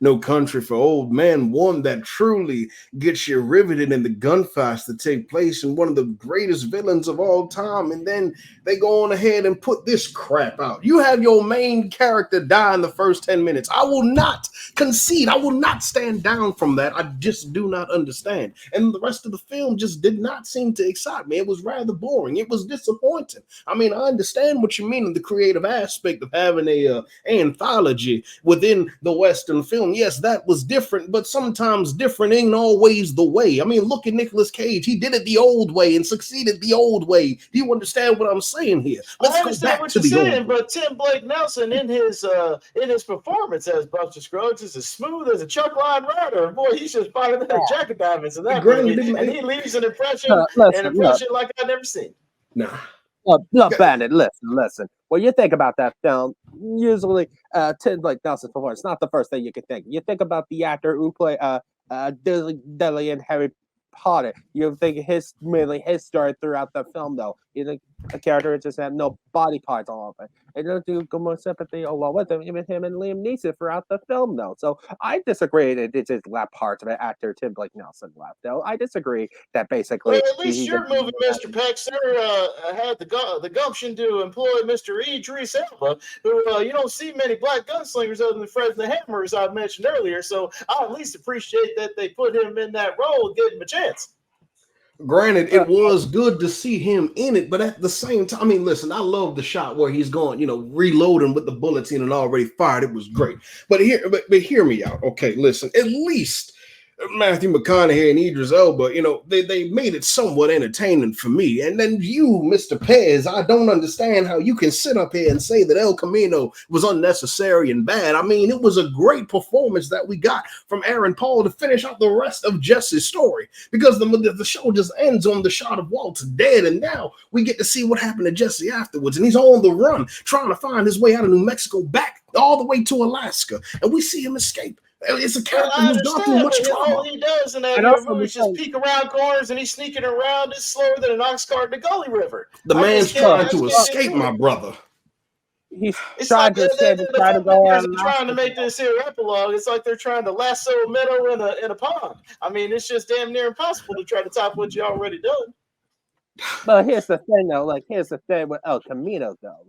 No Country for Old Men, one that truly gets you riveted in the gunfights that take place in one of the greatest villains of all time, and then they go on ahead and put this crap out. You have your main character die in the first 10 minutes. I will not concede. I will not stand down from that. I just do not understand. And the rest of the film just did not seem to excite me. It was rather boring. It was disappointing. I mean, I understand what you mean in the creative aspect of having a anthology within the Western film. Yes, that was different, but sometimes different ain't always the way. I mean, look at Nicolas Cage. He did it the old way and succeeded the old way. Do you understand what I'm saying here? I understand what you're saying, but Tim Blake Nelson in his performance as Buster Scruggs is as smooth as a Chuck Line rider. Boy, he's just fighting that Jack of Diamonds in that movie, and he leaves an impression like I've never seen. Nah. Look, Bandit, listen. When you think about that film, usually Tim Blake Nelson's performance, not the first thing you can think. You think about the actor who played Dilly and Harry Potter. You think mainly his story throughout the film, though. You think a character just had no body parts all over it. And you don't do more sympathy along with him, even him and Liam Neeson throughout the film, though. So I disagree that it just left parts of it actor Tim Blake Nelson left, though. I disagree that basically. Well, at least your movie, Mr. Peck, sir, had the gumption to employ Mr. Idris Elba, who you don't see many black gunslingers other than Fred the Hammer, as I mentioned earlier. So I at least appreciate that they put him in that role and gave him a chance. Granted, it was good to see him in it, but at the same time, I mean, listen, I love the shot where he's going, reloading with the bullets in and already fired. It was great. But hear me out. Okay, listen, at least Matthew McConaughey and Idris Elba, they made it somewhat entertaining for me. And then you, Mr. Pez, I don't understand how you can sit up here and say that El Camino was unnecessary and bad. I mean, it was a great performance that we got from Aaron Paul to finish out the rest of Jesse's story, because the show just ends on the shot of Walter dead, and now we get to see what happened to Jesse afterwards, and he's on the run trying to find his way out of New Mexico back all the way to Alaska, and we see him escape. It's a character who's gone through much trauma. All he does in that movie is just peek around corners, and he's sneaking around. It's slower than an ox cart in the Gully River. The man's trying to escape, my brother. He's trying to escape. Trying to make this here epilogue. It's like they're trying to lasso a minnow in a pond. I mean, it's just damn near impossible to try to top what you already done. But here's the thing, though. Here's the thing with El Camino, though.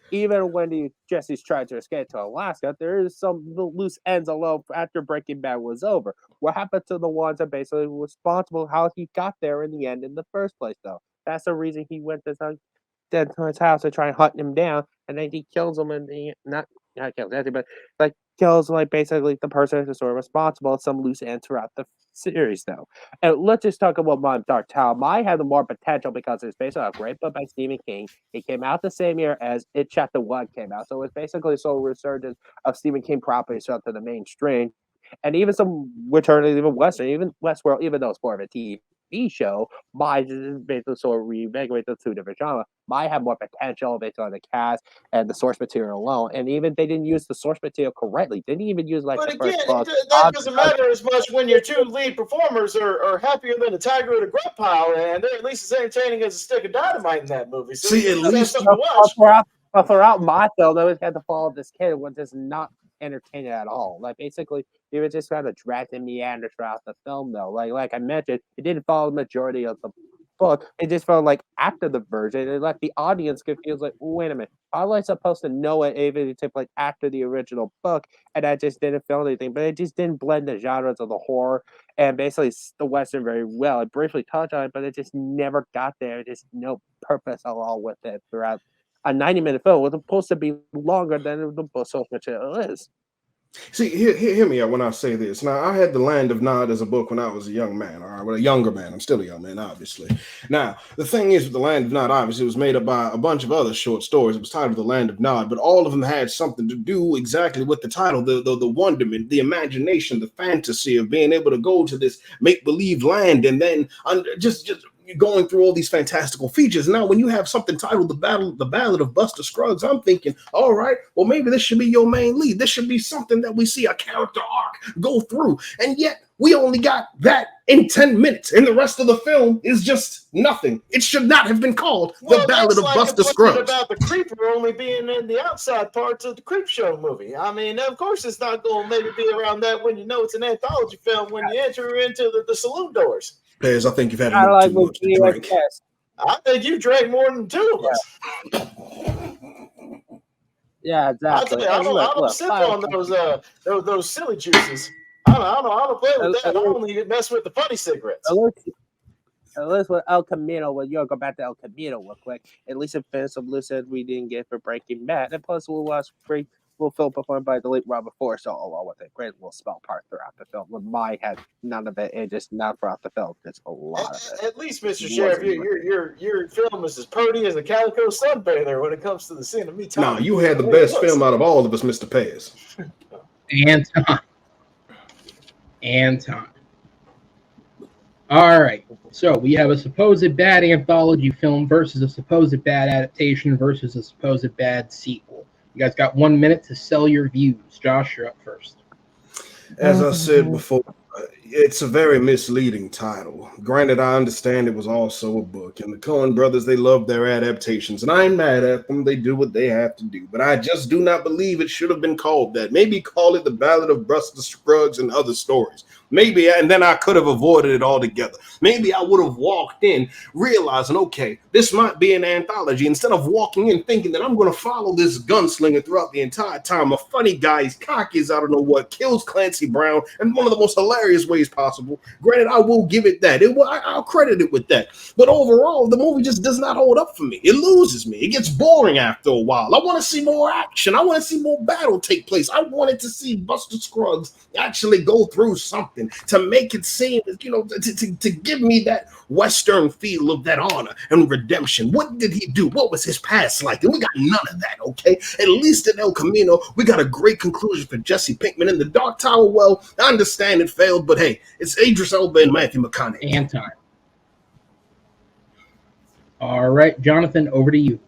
Even when Jesse's tried to escape to Alaska, there is some loose ends alone after Breaking Bad was over. What happened to the ones that basically were responsible how he got there in the end in the first place, though? That's the reason he went to his house to try and hunt him down, and then he kills him, and not kills anything, but kills basically the person who's sort of responsible. Some loose ends throughout the series, though. And let's just talk about Mom Dark Tower. Mine had more potential because it's based on a great book by Stephen King. It came out the same year as It Chapter 1 came out, so it's basically a resurgence of Stephen King properties up to the mainstream. And even some return, even Western, even Westworld, even though it's more of a TV show, mine is basically sort of reinvigorate the two different genres. Mine have more potential based on the cast and the source material alone. And even they didn't use the source material correctly. They didn't even use But again, that doesn't matter as much when your two lead performers are happier than a tiger at a grunt pile, and they're at least as entertaining as a stick of dynamite in that movie. So see, at least throughout my film, they always had to follow this kid who was just not entertaining at all. Basically, they were just kind of dragged and meander throughout the film, though. Like I mentioned, it didn't follow the majority of the book. It just felt after the version, it left the audience confused. Wait a minute, how am I supposed to know it even if it's after the original book? And I just didn't feel anything. But it just didn't blend the genres of the horror and basically the Western very well. I briefly touched on it, but it just never got there. Just no purpose along with it throughout. A 90-minute film was supposed to be longer than the book source material is. See, hear me out when I say this. Now, I had The Land of Nod as a book when I was a young man, all right? Well, a younger man. I'm still a young man, obviously. Now, the thing is with The Land of Nod, obviously, it was made up by a bunch of other short stories. It was titled The Land of Nod, but all of them had something to do exactly with the title, the wonderment, the imagination, the fantasy of being able to go to this make-believe land and then just going through all these fantastical features. Now, when you have something titled the Ballad of Buster Scruggs, I'm thinking, all right, well, maybe this should be your main lead. This should be something that we see a character arc go through. And yet we only got that in 10 minutes, and the rest of the film is just nothing. It should not have been called The Ballad of Buster Scruggs. About the creeper only being in the outside parts of the Creep Show movie. I mean, of course, it's not going to maybe be around that when you know it's an anthology film when you enter into the saloon doors. Pez, I think you've had a little too much to drink. I think you drank more than two of us. Yeah, exactly. I don't sip on those silly juices. I don't play with that. I only mess with the funny cigarettes. At least with El Camino, when you go back to El Camino real quick, at least it finished some loose ends we didn't get for Breaking Bad. And plus, we'll watch little film performed by the late Robert Forster, along with a great little spell part throughout the film. With mine had none of it, and just not throughout the film. Just a lot of it. At least, Mr. Sheriff, your film is as purdy as a calico sunbather when it comes to the scene of me talking. No, you had the best film out of all of us, Mr. Pez. And time. All right. So we have a supposed bad anthology film versus a supposed bad adaptation versus a supposed bad sequel. You guys got 1 minute to sell your views. Josh, you're up first. As I said before, it's a very misleading title. Granted, I understand it was also a book, and the Coen brothers, they love their adaptations, and I ain't mad at them. They do what they have to do, but I just do not believe it should have been called that. Maybe call it The Ballad of Buster Scruggs and Other Stories. Maybe, and then I could have avoided it altogether. Maybe I would have walked in realizing, okay, this might be an anthology, instead of walking in thinking that I'm going to follow this gunslinger throughout the entire time. A funny guy, he's cocky as I don't know what, kills Clancy Brown in one of the most hilarious ways possible. Granted, I will give it that. I'll credit it with that. But overall, the movie just does not hold up for me. It loses me. It gets boring after a while. I want to see more action. I want to see more battle take place. I wanted to see Buster Scruggs actually go through something to make it seem, to give me that Western feel of that honor and redemption. What did he do? What was his past like? And we got none of that, okay? At least in El Camino, we got a great conclusion for Jesse Pinkman. In The Dark Tower, well, I understand it failed, but hey, it's Idris Elba and Matthew McConaughey. And time. All right, Jonathan, over to you.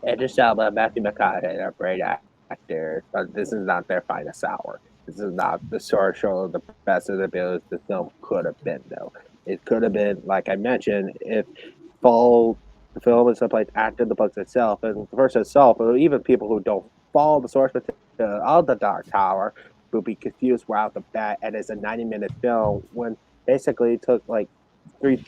Idris Elba and Matthew McConaughey are great actors, but this is not their finest hour. This is not the sort of the best of the abilities the film could have been, though. It could have been, like I mentioned, if follow the film is someplace after the books itself, and the verse itself, or even people who don't follow the source material of The Dark Tower will be confused right off the bat, and it's a 90-minute film when basically it took like 3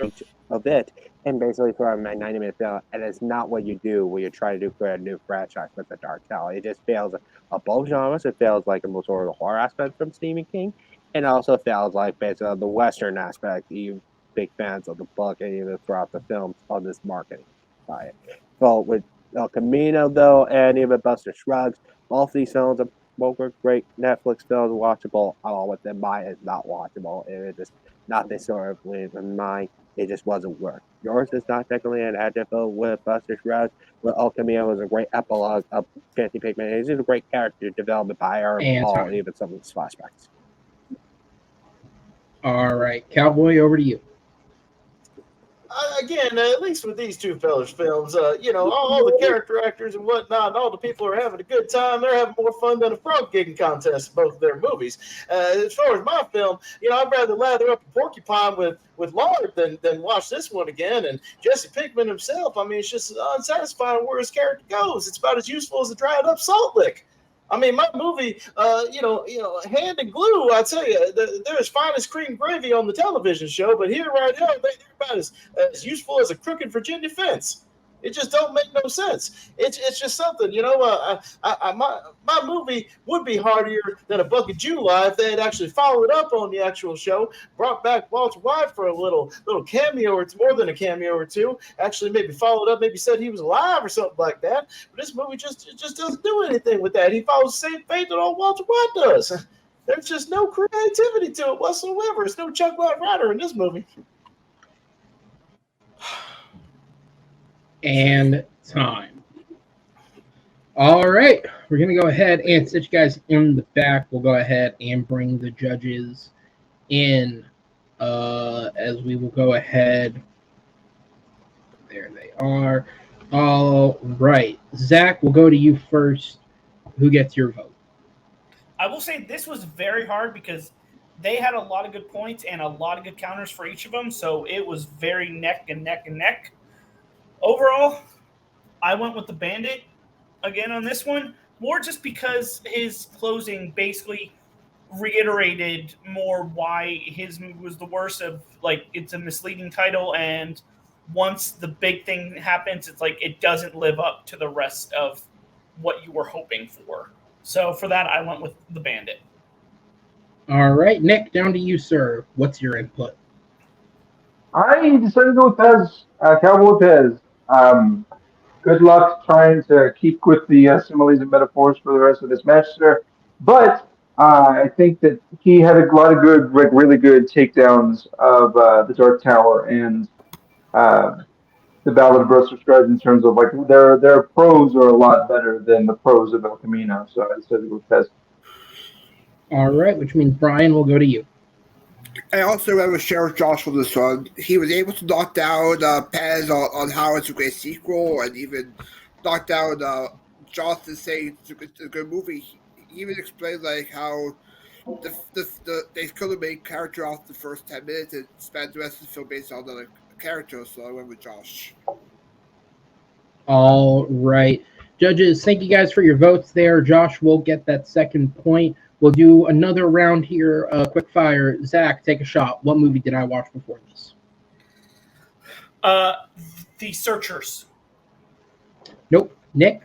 of it and basically throw out my 90-minute film, and it's not what you do when you try to do for a new franchise with The Dark Tower. It just fails on both genres. It fails like in sort of the horror aspect from Stephen King, and also fails like basically on the Western aspect. You big fans of the book and even throughout the film on this marketing side. So with El Camino though, and even Buster Scruggs, both these films are both great Netflix films, watchable. All with them, mine is not watchable. It is just not this sort of in mine. It just wasn't work. Yours is not technically an adjective with Buster Scruggs. With El Camino was a great epilogue of Jesse Pinkman. He's just a great character development by Aaron Paul, even some of his flashbacks. All right, Cowboy, over to you. Again, at least with these two fellas' films, all the character actors and whatnot, and all the people are having a good time. They're having more fun than a frog gigging contest in both of their movies. As far as my film, I'd rather lather up a porcupine with lard than watch this one again. And Jesse Pinkman himself, it's just unsatisfying where his character goes. It's about as useful as a dried up salt lick. My movie, hand and glue, I tell you, they're as fine as cream gravy on the television show, but here right now, they're about as useful as a crooked Virginia fence. It just don't make no sense. It's just something, my movie would be hardier than a Buck of July if they had actually followed up on the actual show, brought back Walter White for a little cameo or more than a cameo or two. Actually, maybe followed up, maybe said he was alive or something like that. But this movie just doesn't do anything with that. He follows the same fate that old Walter White does. There's just no creativity to it whatsoever. There's no Chuck White Rider in this movie. And time. All right, we're gonna go ahead and sit you guys in the back. We'll go ahead and bring the judges in as we will go ahead. There they are. All right, Zach, we'll go to you first. Who gets your vote? I will say this was very hard because they had a lot of good points and a lot of good counters for each of them, so it was very neck and neck and neck. Overall, I went with the Bandit again on this one, more just because his closing basically reiterated more why his movie was the worst of, like, it's a misleading title, and once the big thing happens, it's like it doesn't live up to the rest of what you were hoping for. So for that, I went with the Bandit. All right, Nick, down to you, sir. What's your input? I decided to go with Pez, Cowboy Pez. Good luck trying to keep with the similes and metaphors for the rest of this match, sir. But I think that he had a lot of good, like, really good takedowns of the Dark Tower and the Ballad of Buster Scruggs in terms of, like, their pros are a lot better than the pros of El Camino. So I decided to go with Pez. All right, which means Brian will go to you. I also went with Sheriff Josh for this one. He was able to knock down Pez on how it's a great sequel, and even knock down Jonathan saying it's a good movie. He even explained, like, how they could have made character off the first 10 minutes and spent the rest of the film based on the character. So I went with Josh. All right, judges, thank you guys for your votes there. Josh will get that second point. We'll do another round here, quick fire. Zach, take a shot. What movie did I watch before this? The Searchers. Nope. Nick?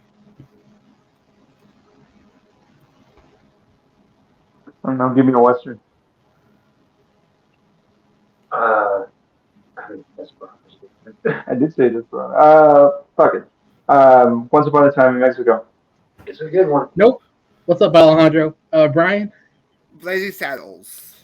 I don't know, give me a Western. I did say Desperado. Fuck it. Once Upon a Time in Mexico. It's a good one. Nope. What's up, Alejandro? Brian? Blazing Saddles.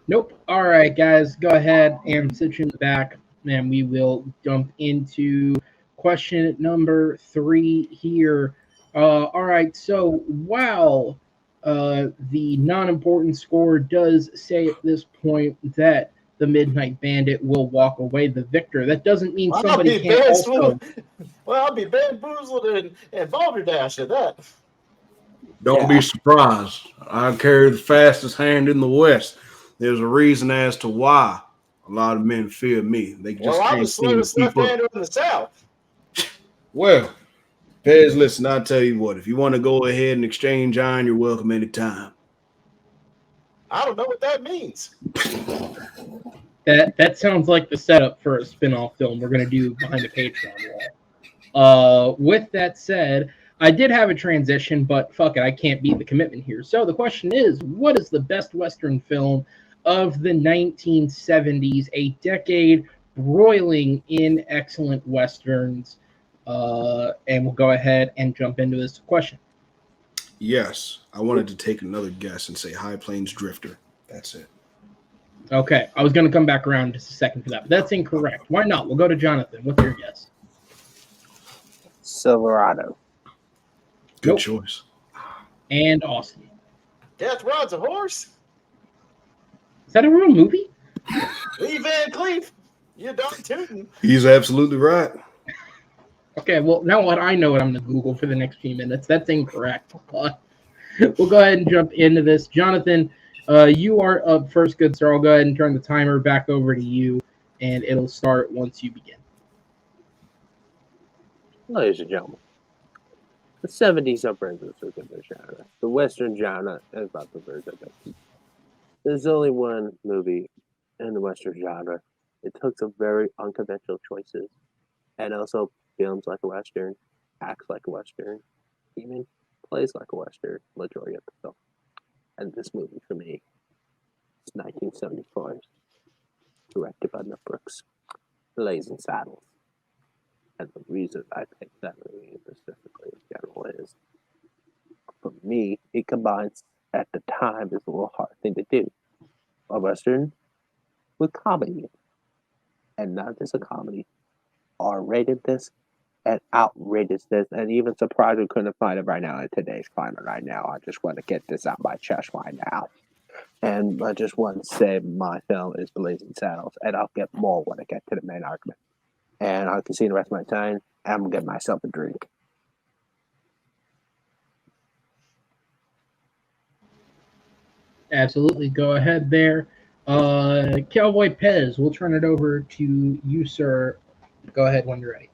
Nope. All right, guys, go ahead and sit you in the back, and we will jump into question number 3 here. All right, so while the non-important score does say at this point that the Midnight Bandit will walk away the victor, that doesn't mean somebody can't also... Well, I'll be bamboozled and balderdash at that. Don't be surprised. I carry the fastest hand in the West. There's a reason as to why a lot of men fear me. They just I'm can't the seem to slowest keep up. left-hander in the South. Well, Pez, listen, I'll tell you what. If you want to go ahead and exchange iron, you're welcome anytime. I don't know what that means. That sounds like the setup for a spin-off film we're going to do behind the Patreon wall. With that said, I did have a transition, but fuck it, I can't beat the commitment here. So the question is, what is the best Western film of the 1970s, a decade broiling in excellent Westerns? And we'll go ahead and jump into this question. Yes, I wanted to take another guess and say High Plains Drifter. That's it. Okay, I was going to come back around in just a second for that, but that's incorrect. Why not? We'll go to Jonathan. What's your guess? Silverado. Good choice. And Austin. Death Rod's a horse. Is that a real movie? Lee Van Cleef. You're Don Tootin. He's absolutely right. Okay, well, now what I know what I'm going to Google for the next few minutes. That's incorrect. We'll go ahead and jump into this. Jonathan, you are up first, good sir. I'll go ahead and turn the timer back over to you, and it'll start once you begin. Ladies and gentlemen, the 70s are very much a genre. The Western genre is about the very good. There's only one movie in the Western genre. It took some very unconventional choices and also films like a Western, acts like a Western, even plays like a Western majority of the film. And this movie for me is 1974, directed by Mel Brooks, Blazing Saddles. And the reason I picked that movie specifically in general is, for me, it combines, at the time, it's a little hard thing to do, a Western with comedy. And not just a comedy, R-ratedness and outrageousness, and even surprised we couldn't find it right now in today's climate right now. I just want to get this out my chest right now. And I just want to say my film is Blazing Saddles, and I'll get more when I get to the main argument. And I can see the rest of my time, and I'm going to get myself a drink. Absolutely. Go ahead there. Cowboy Pez, we'll turn it over to you, sir. Go ahead when you're ready.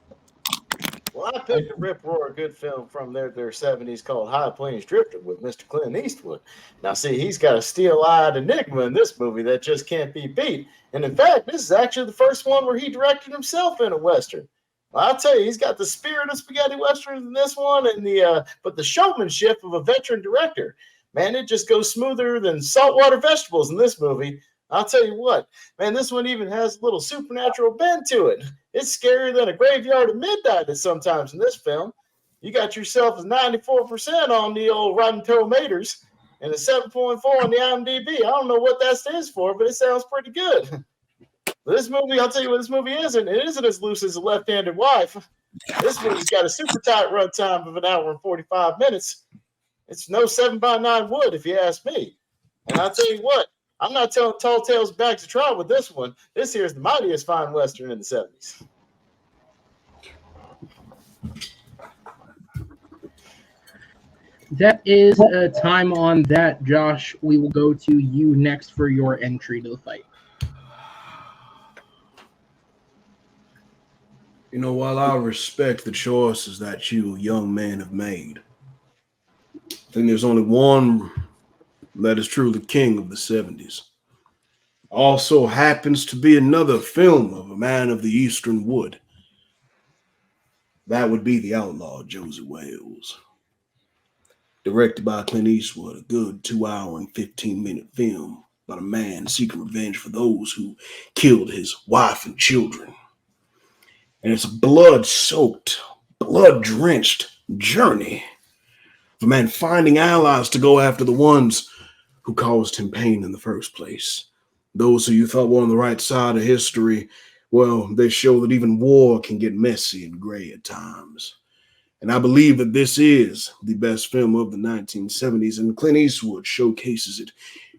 Well, I picked a rip-roar good film from their 70s called High Plains Drifter with Mr. Clint Eastwood. Now, see, he's got a steel-eyed enigma in this movie that just can't be beat. And in fact, this is actually the first one where he directed himself in a Western. Well, I'll tell you, he's got the spirit of spaghetti Westerns in this one, and but the showmanship of a veteran director. Man, it just goes smoother than saltwater vegetables in this movie. I'll tell you what, man, this one even has a little supernatural bend to it. It's scarier than a graveyard at midnight sometimes in this film. You got yourself a 94% on the old Rotten Tomatoes and a 7.4 on the IMDb. I don't know what that stands for, but it sounds pretty good. This movie, I'll tell you what this movie isn't. It isn't as loose as A Left-Handed Wife. This movie's got a super tight runtime of 1 hour and 45 minutes. It's no 7x9 wood, if you ask me. And I'll tell you what, I'm not telling tall tales back to trial with this one. This here is the mightiest fine Western in the 70s. That is time on that, Josh. We will go to you next for your entry to the fight. You know, while I respect the choices that you young men have made, I think there's only one that is truly king of the 70s. Also happens to be another film of a man of the Eastern Wood. That would be The Outlaw Josey Wales. Directed by Clint Eastwood, a good 2 hour and 15-minute film about a man seeking revenge for those who killed his wife and children. And it's a blood-soaked, blood-drenched journey of a man finding allies to go after the ones who caused him pain in the first place. Those who you thought were on the right side of history, well, they show that even war can get messy and gray at times. And I believe that this is the best film of the 1970s, and Clint Eastwood showcases it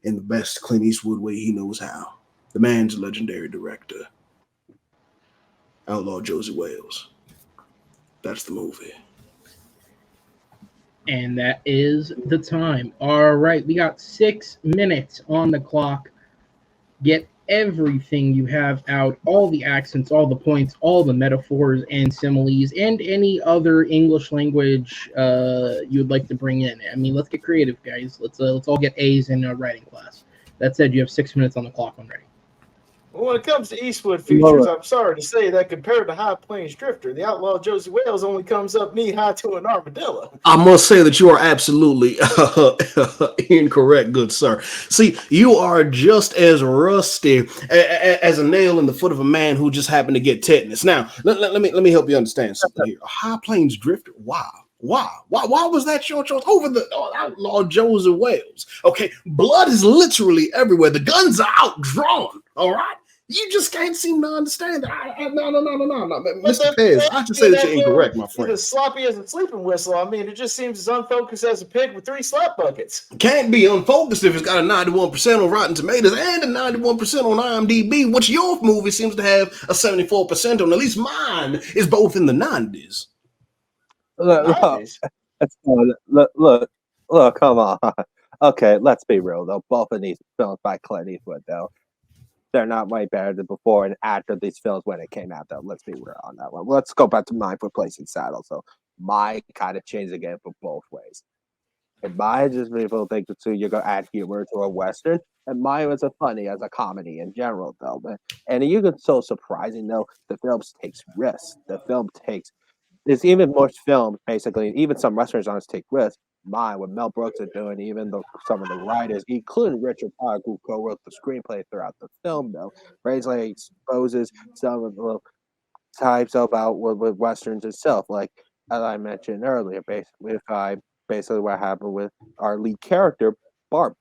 in the best Clint Eastwood way he knows how. The man's a legendary director. Outlaw Josey Wales. That's the movie. And that is the time. All right, we got 6 minutes on the clock. Get everything you have out, all the accents, all the points, all the metaphors and similes, and any other English language you'd like to bring in. I mean, let's get creative, guys. Let's all get A's in writing class. That said, you have 6 minutes on the clock when ready. Well, when it comes to Eastwood features, I'm sorry to say that compared to High Plains Drifter, the Outlaw Josey Wales only comes up knee-high to an armadillo. I must say that you are absolutely incorrect, good sir. See, you are just as rusty as a nail in the foot of a man who just happened to get tetanus. Now, let me help you understand something here. High Plains Drifter, wow. Why was that your choice over the Outlaw Josey Wales? Okay, blood is literally everywhere. The guns are outdrawn, all right? You just can't seem to understand that. No. Mr. Pez, I have to say that you're incorrect, my friend. It's as sloppy as a sleeping whistle. I mean, it just seems as unfocused as a pig with 3 slap buckets. Can't be unfocused if it's got a 91% on Rotten Tomatoes and a 91% on IMDb, which your movie seems to have a 74% on. At least mine is both in the 90s. Look, come on. Okay, let's be real, though. Both of these films by Clint Eastwood, though, they're not way better than before and after these films when it came out, though. Let's be real on that one. Let's go back to mine for Blazing Saddles. So mine kind of changed again for both ways. And mine just people think the two, you're going to add humor to a Western. And mine was a funny as a comedy in general, though. And you get so surprising, though. The film takes risks. The film takes there's even more films, basically, even some Western genres take risks. Mine, what Mel Brooks is doing, even though some of the writers, including Richard Park, who co-wrote the screenplay throughout the film, though, basically exposes some of the types about with Westerns itself. Like, as I mentioned earlier, basically what happened with our lead character, Barb,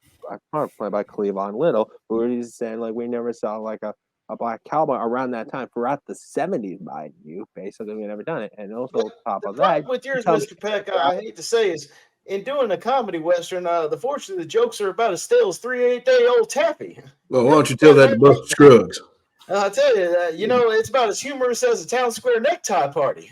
played by Cleavon Little, who is saying, like, we never saw, like, a black cowboy around that time throughout the 70s, mind you. Basically, we never done it. And also, on top of The that, problem with yours, Mr. Peck, I hate to say, is in doing a comedy Western, the jokes are about as stale as 3-8-day-old taffy. Well, why don't you tell that to Buster Scruggs? I'll tell you, it's about as humorous as a town square necktie party.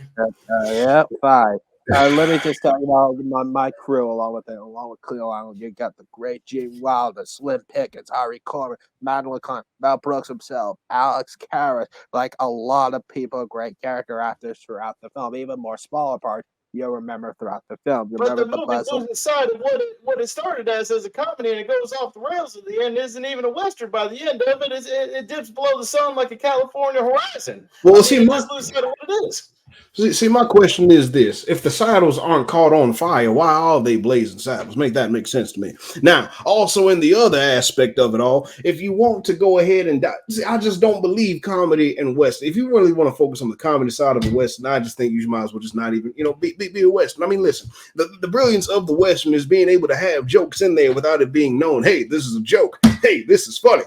yeah, fine. Let me just tell you about my crew, along with Cleo Island. You got the great Gene Wilder, Slim Pickens, Harry Corbin, Madeline Kahn, Mel Brooks himself, Alex Karras, like a lot of people, great character actors throughout the film, even more smaller parts you'll remember throughout the film. But the movie loses sight of what it started as a comedy, and it goes off the rails at the end. Isn't even a Western by the end of it. It dips below the sun like a California horizon. Well, see, it just loses sight of what it is. See, my question is this. If the saddles aren't caught on fire, why are they blazing saddles? Make sense to me. Now, also in the other aspect of it all, if you want to go ahead and see, I just don't believe comedy and Western. If you really want to focus on the comedy side of the Western, I just think you might as well just not even, be a Western. I mean, listen, the brilliance of the Western is being able to have jokes in there without it being known. Hey, this is a joke. Hey, this is funny.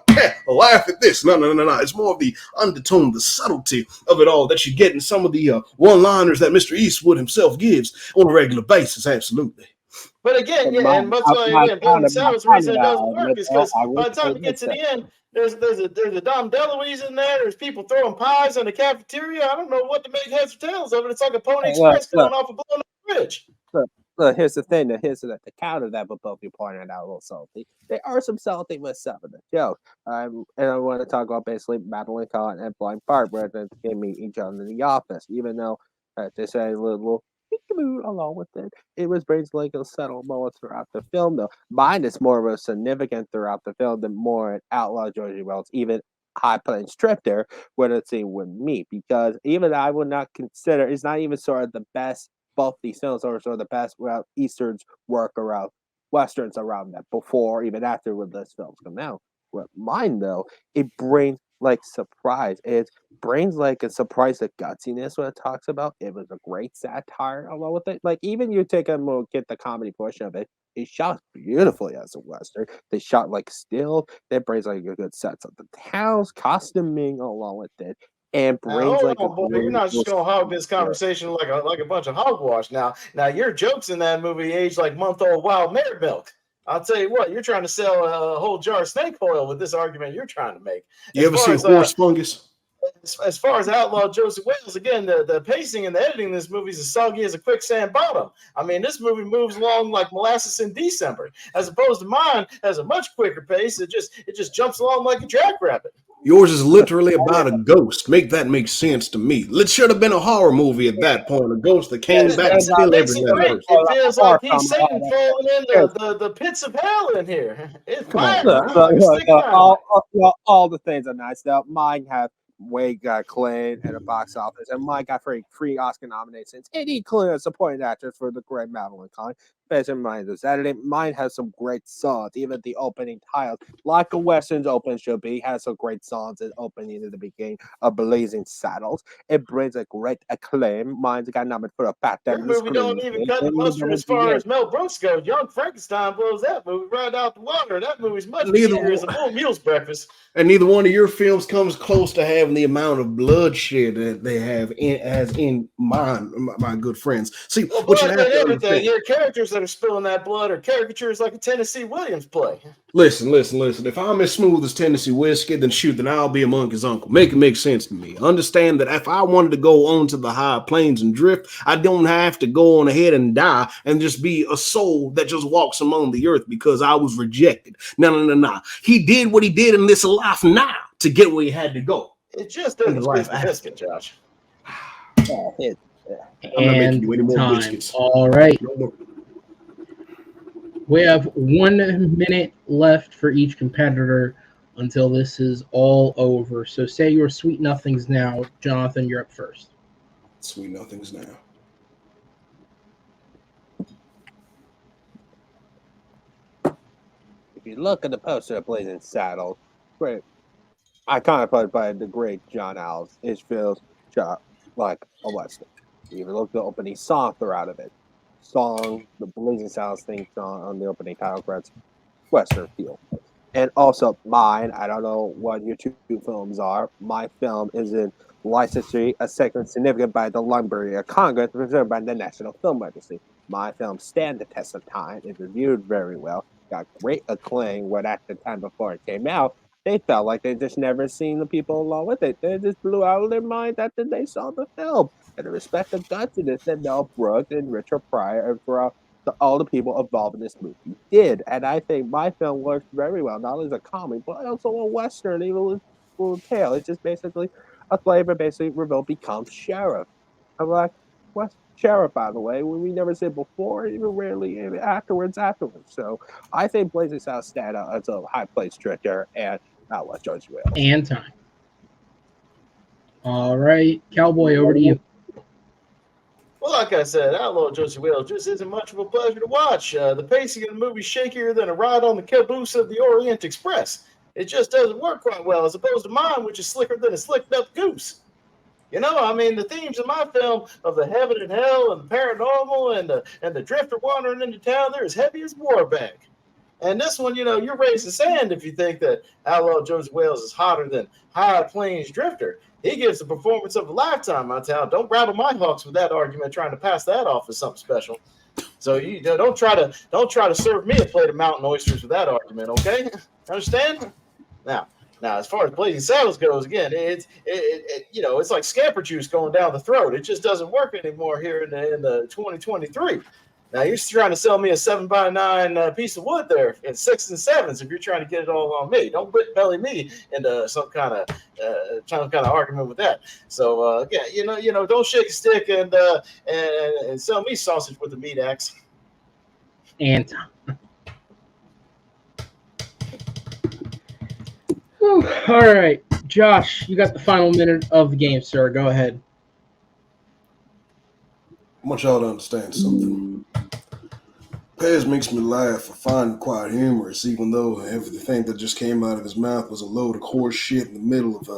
Laugh at this. No. It's more of the undertone, the subtlety of it all that you get in some of the one-liners that Mr. Eastwood himself gives on a regular basis. Absolutely. But again, and that's why the reason it doesn't work is because by the time it gets to the end, there's a Dom DeLuise in there. There's people throwing pies in the cafeteria. I don't know what to make heads or tails of it. It's like a Pony Express going off a blown up bridge. Look, here's the thing. To counter that, but both you pointed out a little salty. There are some salty with some of the jokes. And I want to talk about basically Madeline Kahn and Blind Bart, where they meet each other in the office, even though they say a little peekaboo along with it. It was basically a subtle moment throughout the film, though. Mine is more of a significant throughout the film than more an outlaw Georgie Wells, even High Plains Drifter, when it's with me, because even I would not consider it's not even sort of the best. Both these films are sort of the best Easterns work around Westerns around that before, even after when those films come out. With mine, though, it brings like surprise. It brings like a surprise the gutsiness when it talks about. It was a great satire along with it. Like even you take a get the comedy portion of it. It shot beautifully as a Western. They shot like still. That brings like a good sense of the towns, costuming along with it. And brings boy, you're not just gonna hog this conversation like a bunch of hogwash. Now your jokes in that movie age like month-old wild mare milk. I'll tell you what, you're trying to sell a whole jar of snake oil with this argument you're trying to make. You ever see horse fungus? As far as Outlaw Joseph Wales, again, the pacing and the editing in this movie is as soggy as a quicksand bottom. I mean, this movie moves along like molasses in December, as opposed to mine has a much quicker pace. It just jumps along like a jackrabbit. Yours is literally about a ghost. Make sense to me. It should have been a horror movie at that point. A ghost that came back and still everything. It feels like he's Satan falling into the pits of hell in here. It's fire. All the things are nice though. Mine have way got clean at a box office, and mine got free Oscar nominations. And he cleared supporting actors for the great Madeline Kahn. Mine has some great songs. Even the opening titles, like a Western's open should be, has some great songs at opening at the beginning of Blazing Saddles. It brings a great acclaim. Mine's got nominated for a Bat. That movie don't even cut the mustard as far as Mel Brooks goes. Young Frankenstein blows that movie right out the water. That movie's much easier as a full meal's breakfast. And neither one of your films comes close to having the amount of bloodshed that they have in mine, my good friends. See, what you have to understand. Your characters that are spilling that blood are caricatures like a Tennessee Williams play. Listen. If I'm as smooth as Tennessee whiskey, then I'll be a monkey's uncle. Make it make sense to me. Understand that if I wanted to go on to the high plains and drift, I don't have to go on ahead and die and just be a soul that just walks among the earth because I was rejected. No. He did what he did in this life now to get where he had to go. It just doesn't squeeze the biscuit, Josh. I'm not making you any more biscuits. All right. We have 1 minute left for each competitor until this is all over. So say your sweet nothings now. Jonathan, you're up first. Sweet nothings now. if you look at the poster of Blazing Saddles, great, iconified by the great John Alves, it feels shot like a western. You even look at the opening song throughout of it. Song, the Blazing Saddles theme song on the opening title credits, western feel. And also mine, I don't know what your two films are. My film is in licensee, a second significant by the Library of Congress, preserved by the National Film Registry. My film stand the test of time. It's reviewed very well. Got great acclaim when at the time before it came out, they felt like they just never seen the people along with it. They just blew out of their mind after they saw the film. And the respect of gutsiness that Mel Brooks and Richard Pryor and for all the people involved in this movie did. And I think my film works very well, not only as a comedy, but also a western, even with a little tale. It's just basically a flavor, basically Reveal becomes sheriff. I'm like, what's sheriff, by the way, when we never said before, even rarely afterwards. So I think Blazing Saddles stand out as a high place director and not West George Wales. And time. All right, Cowboy, over to you. Well, like I said, Outlaw Josie Wales just isn't much of a pleasure to watch. The pacing of the movie is shakier than a ride on the caboose of the Orient Express. It just doesn't work quite well, as opposed to mine, which is slicker than a slicked up goose. You know, I mean, the themes of my film of the heaven and hell and paranormal and the drifter wandering into town, they're as heavy as war bag. And this one, you know, you're raising sand if you think that Outlaw Josie Wales is hotter than High Plains Drifter. He gives the performance of a lifetime, I tell you. Don't rattle my hawks with that argument, trying to pass that off as something special. So you don't try to serve me a plate of mountain oysters with that argument, okay? Understand? Now, as far as Blazing Saddles goes, again, it's like scamper juice going down the throat. It just doesn't work anymore here in the 2023. Now you're trying to sell me a 7x9 piece of wood there in 6 and 7s. If you're trying to get it all on me, don't belly me into some kind of argument with that. So again, you know, don't shake a stick and sell me sausage with a meat axe. And all right, Josh, you got the final minute of the game, sir. Go ahead. I want y'all to understand something. Pez makes me laugh. I find it quite humorous, even though everything that just came out of his mouth was a load of horse shit in the middle of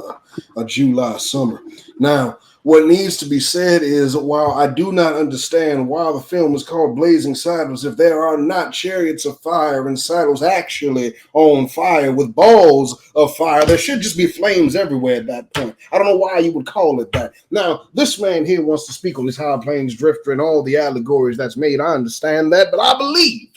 a July summer. Now, what needs to be said is, while I do not understand why the film is called Blazing Saddles, if there are not chariots of fire and saddles actually on fire with balls of fire, there should just be flames everywhere at that point. I don't know why you would call it that. Now, this man here wants to speak on this High Plains Drifter and all the allegories that's made. I understand that, but I believe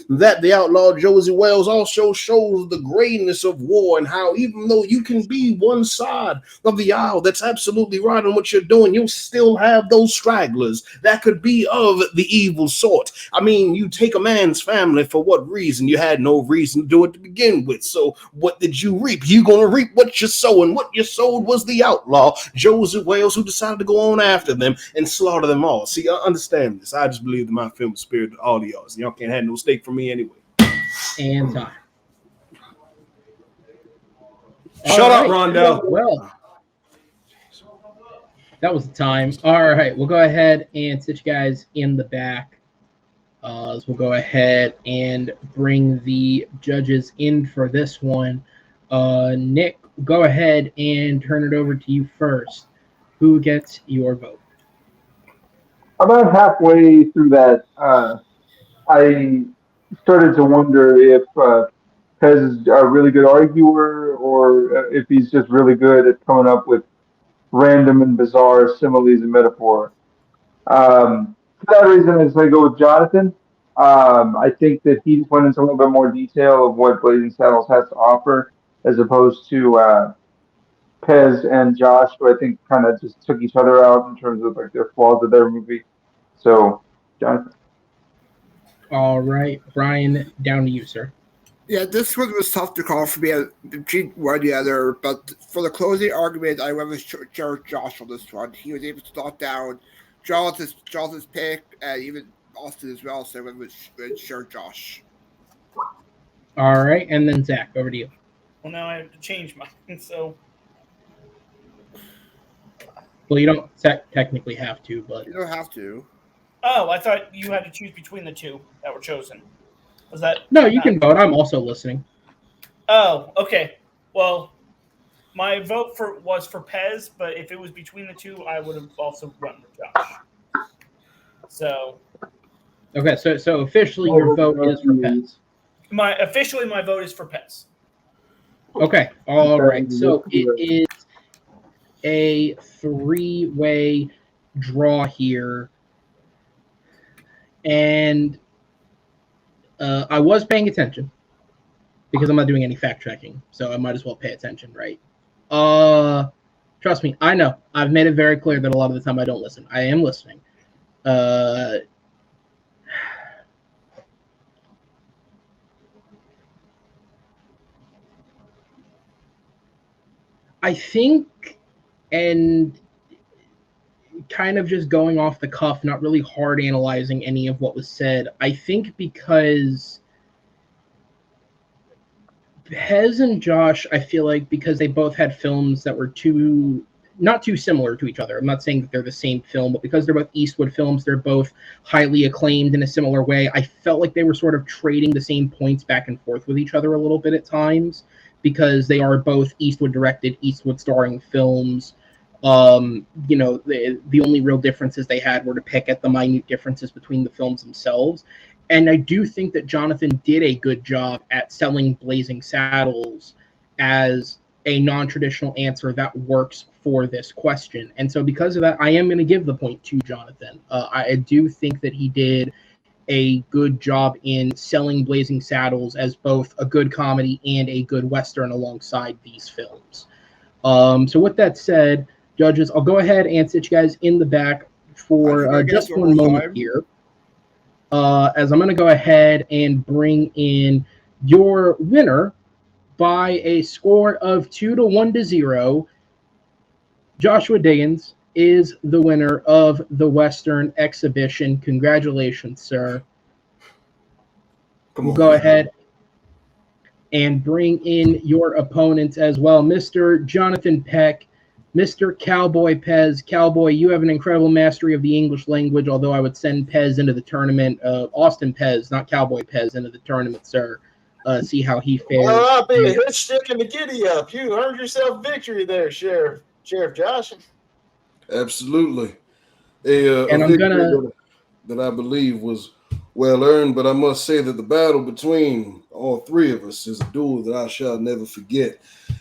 that the Outlaw Josie Wales also shows the grayness of war and how even though you can be one side of the aisle that's absolutely right on what you're doing, you'll still have those stragglers that could be of the evil sort. I mean, you take a man's family for what reason? You had no reason to do it to begin with. So what did you reap? You're going to reap what you sow, and what you sowed was the outlaw Josie Wales, who decided to go on after them and slaughter them all. See, I understand this. I just believe that my film is spirited all of y'all. So y'all can't have no stake for me anyway. And time. Shut up, Rondell. Well, that was the time. All right, we'll go ahead and sit you guys in the back. So we'll go ahead and bring the judges in for this one. Nick, go ahead and turn it over to you first. Who gets your vote? About halfway through that, I started to wonder if Pez is a really good arguer or if he's just really good at coming up with random and bizarre similes and metaphor. For that reason, I just going to go with Jonathan. I think that he just went into a little bit more detail of what Blazing Saddles has to offer, as opposed to Pez and Josh, who I think kind of just took each other out in terms of like their flaws of their movie. So, Jonathan. All right, Brian, down to you, sir. Yeah, this one was tough to call for me between one or the other, but for the closing argument, I went with Josh on this one. He was able to knock down Jonathan's pick and even Austin as well, so I went with Josh. All right, and then Zach, over to you. Well, now I have to change mine, so... Well, you don't technically have to, but... You don't have to. Oh, I thought you had to choose between the two that were chosen. Was that? No, you can vote. I'm also listening. Oh, okay. Well, my vote was for Pez, but if it was between the two, I would have also run with Josh. So. Okay, so officially your vote is for Pez. My vote is for Pez. Okay, all right. So it is a 3-way draw here, and I was paying attention because I'm not doing any fact checking, so I might as well pay attention, right? Trust me, I know. I've made it very clear that a lot of the time I don't listen. I am listening. I think, and kind of just going off the cuff, not really hard analyzing any of what was said, I think because Pez and Josh, I feel like because they both had films that were not too similar to each other. I'm not saying that they're the same film, but because they're both Eastwood films, they're both highly acclaimed in a similar way. I felt like they were sort of trading the same points back and forth with each other a little bit at times, because they are both Eastwood directed, Eastwood starring films. The only real differences they had were to pick at the minute differences between the films themselves. And I do think that Jonathan did a good job at selling Blazing Saddles as a non-traditional answer that works for this question. And so because of that, I am going to give the point to Jonathan. I do think that he did a good job in selling Blazing Saddles as both a good comedy and a good Western alongside these films. So with that said, judges, I'll go ahead and sit you guys in the back for just one moment here. As I'm going to go ahead and bring in your winner by a score of 2-1-0. Joshua Diggins is the winner of the Western exhibition. Congratulations, sir. We'll go ahead and bring in your opponents as well. Mr. Jonathan Peck, Mr. Cowboy Pez. Cowboy, you have an incredible mastery of the English language, although I would send Pez into the tournament, Austin Pez, not Cowboy Pez, into the tournament, sir. See how he fares. Well, I'll be a hitch stick and a giddy up. You earned yourself victory there, Sheriff Josh. Absolutely. And I'm gonna that I believe was well earned, but I must say that the battle between all three of us is a duel that I shall never forget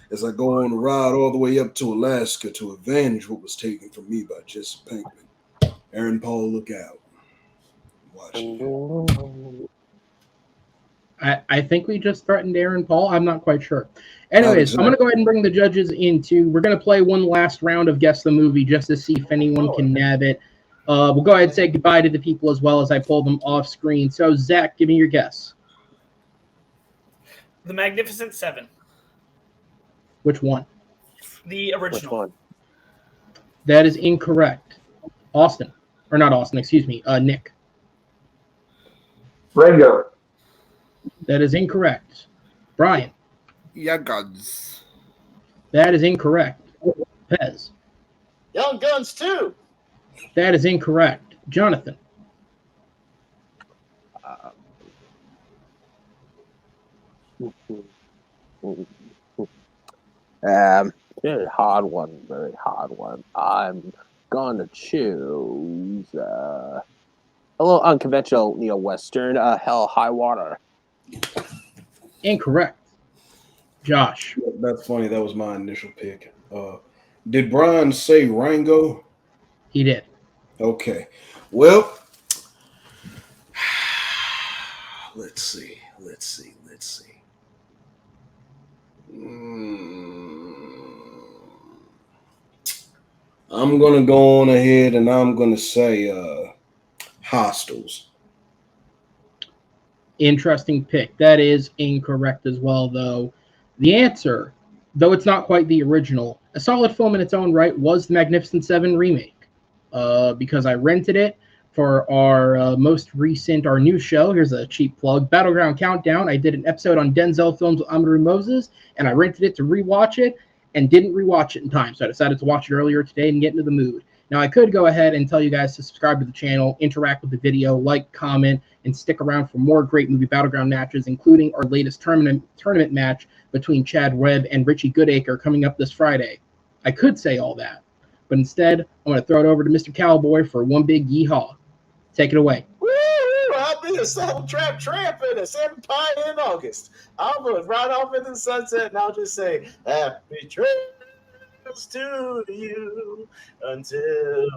as I go on a ride all the way up to Alaska to avenge what was taken from me by Jesse Pinkman. Aaron Paul, look out. Watch it. I think we just threatened Aaron Paul. I'm not quite sure. Anyways, I'm going to go ahead and bring the judges into. We're going to play one last round of Guess the Movie just to see if anyone can nab it. We'll go ahead and say goodbye to the people as well as I pull them off screen. So, Zach, give me your guess. The Magnificent Seven. Which one? The original. Which one? That is incorrect. Austin. Or not Austin, excuse me. Nick. Rango. That is incorrect. Brian. Young Guns. That is incorrect. Pez. Young Guns 2. That is incorrect. Jonathan. Very hard one. I'm gonna choose a little unconventional neo-western, Hell High Water. Incorrect. Josh. That's funny. That was my initial pick. Did Brian say Rango? He did. Okay. Well, let's see. I'm going to go on ahead and I'm going to say Hostels. Interesting pick. That is incorrect as well, though. The answer, though it's not quite the original, a solid film in its own right, was the Magnificent Seven remake. Because I rented it for our most recent, our new show. Here's a cheap plug, Battleground Countdown. I did an episode on Denzel films with Amadou Moses, and I rented it to rewatch it and didn't rewatch it in time. So I decided to watch it earlier today and get into the mood. Now, I could go ahead and tell you guys to subscribe to the channel, interact with the video, like, comment, and stick around for more great Movie Battleground matches, including our latest tournament match between Chad Webb and Richie Goodacre coming up this Friday. I could say all that, but instead, I'm going to throw it over to Mr. Cowboy for one big yee-haw. Take it away. Woo! I'll be a saddle trap tramp and a 7 pie in August. I'll move right off into the sunset and I'll just say, happy trails to you until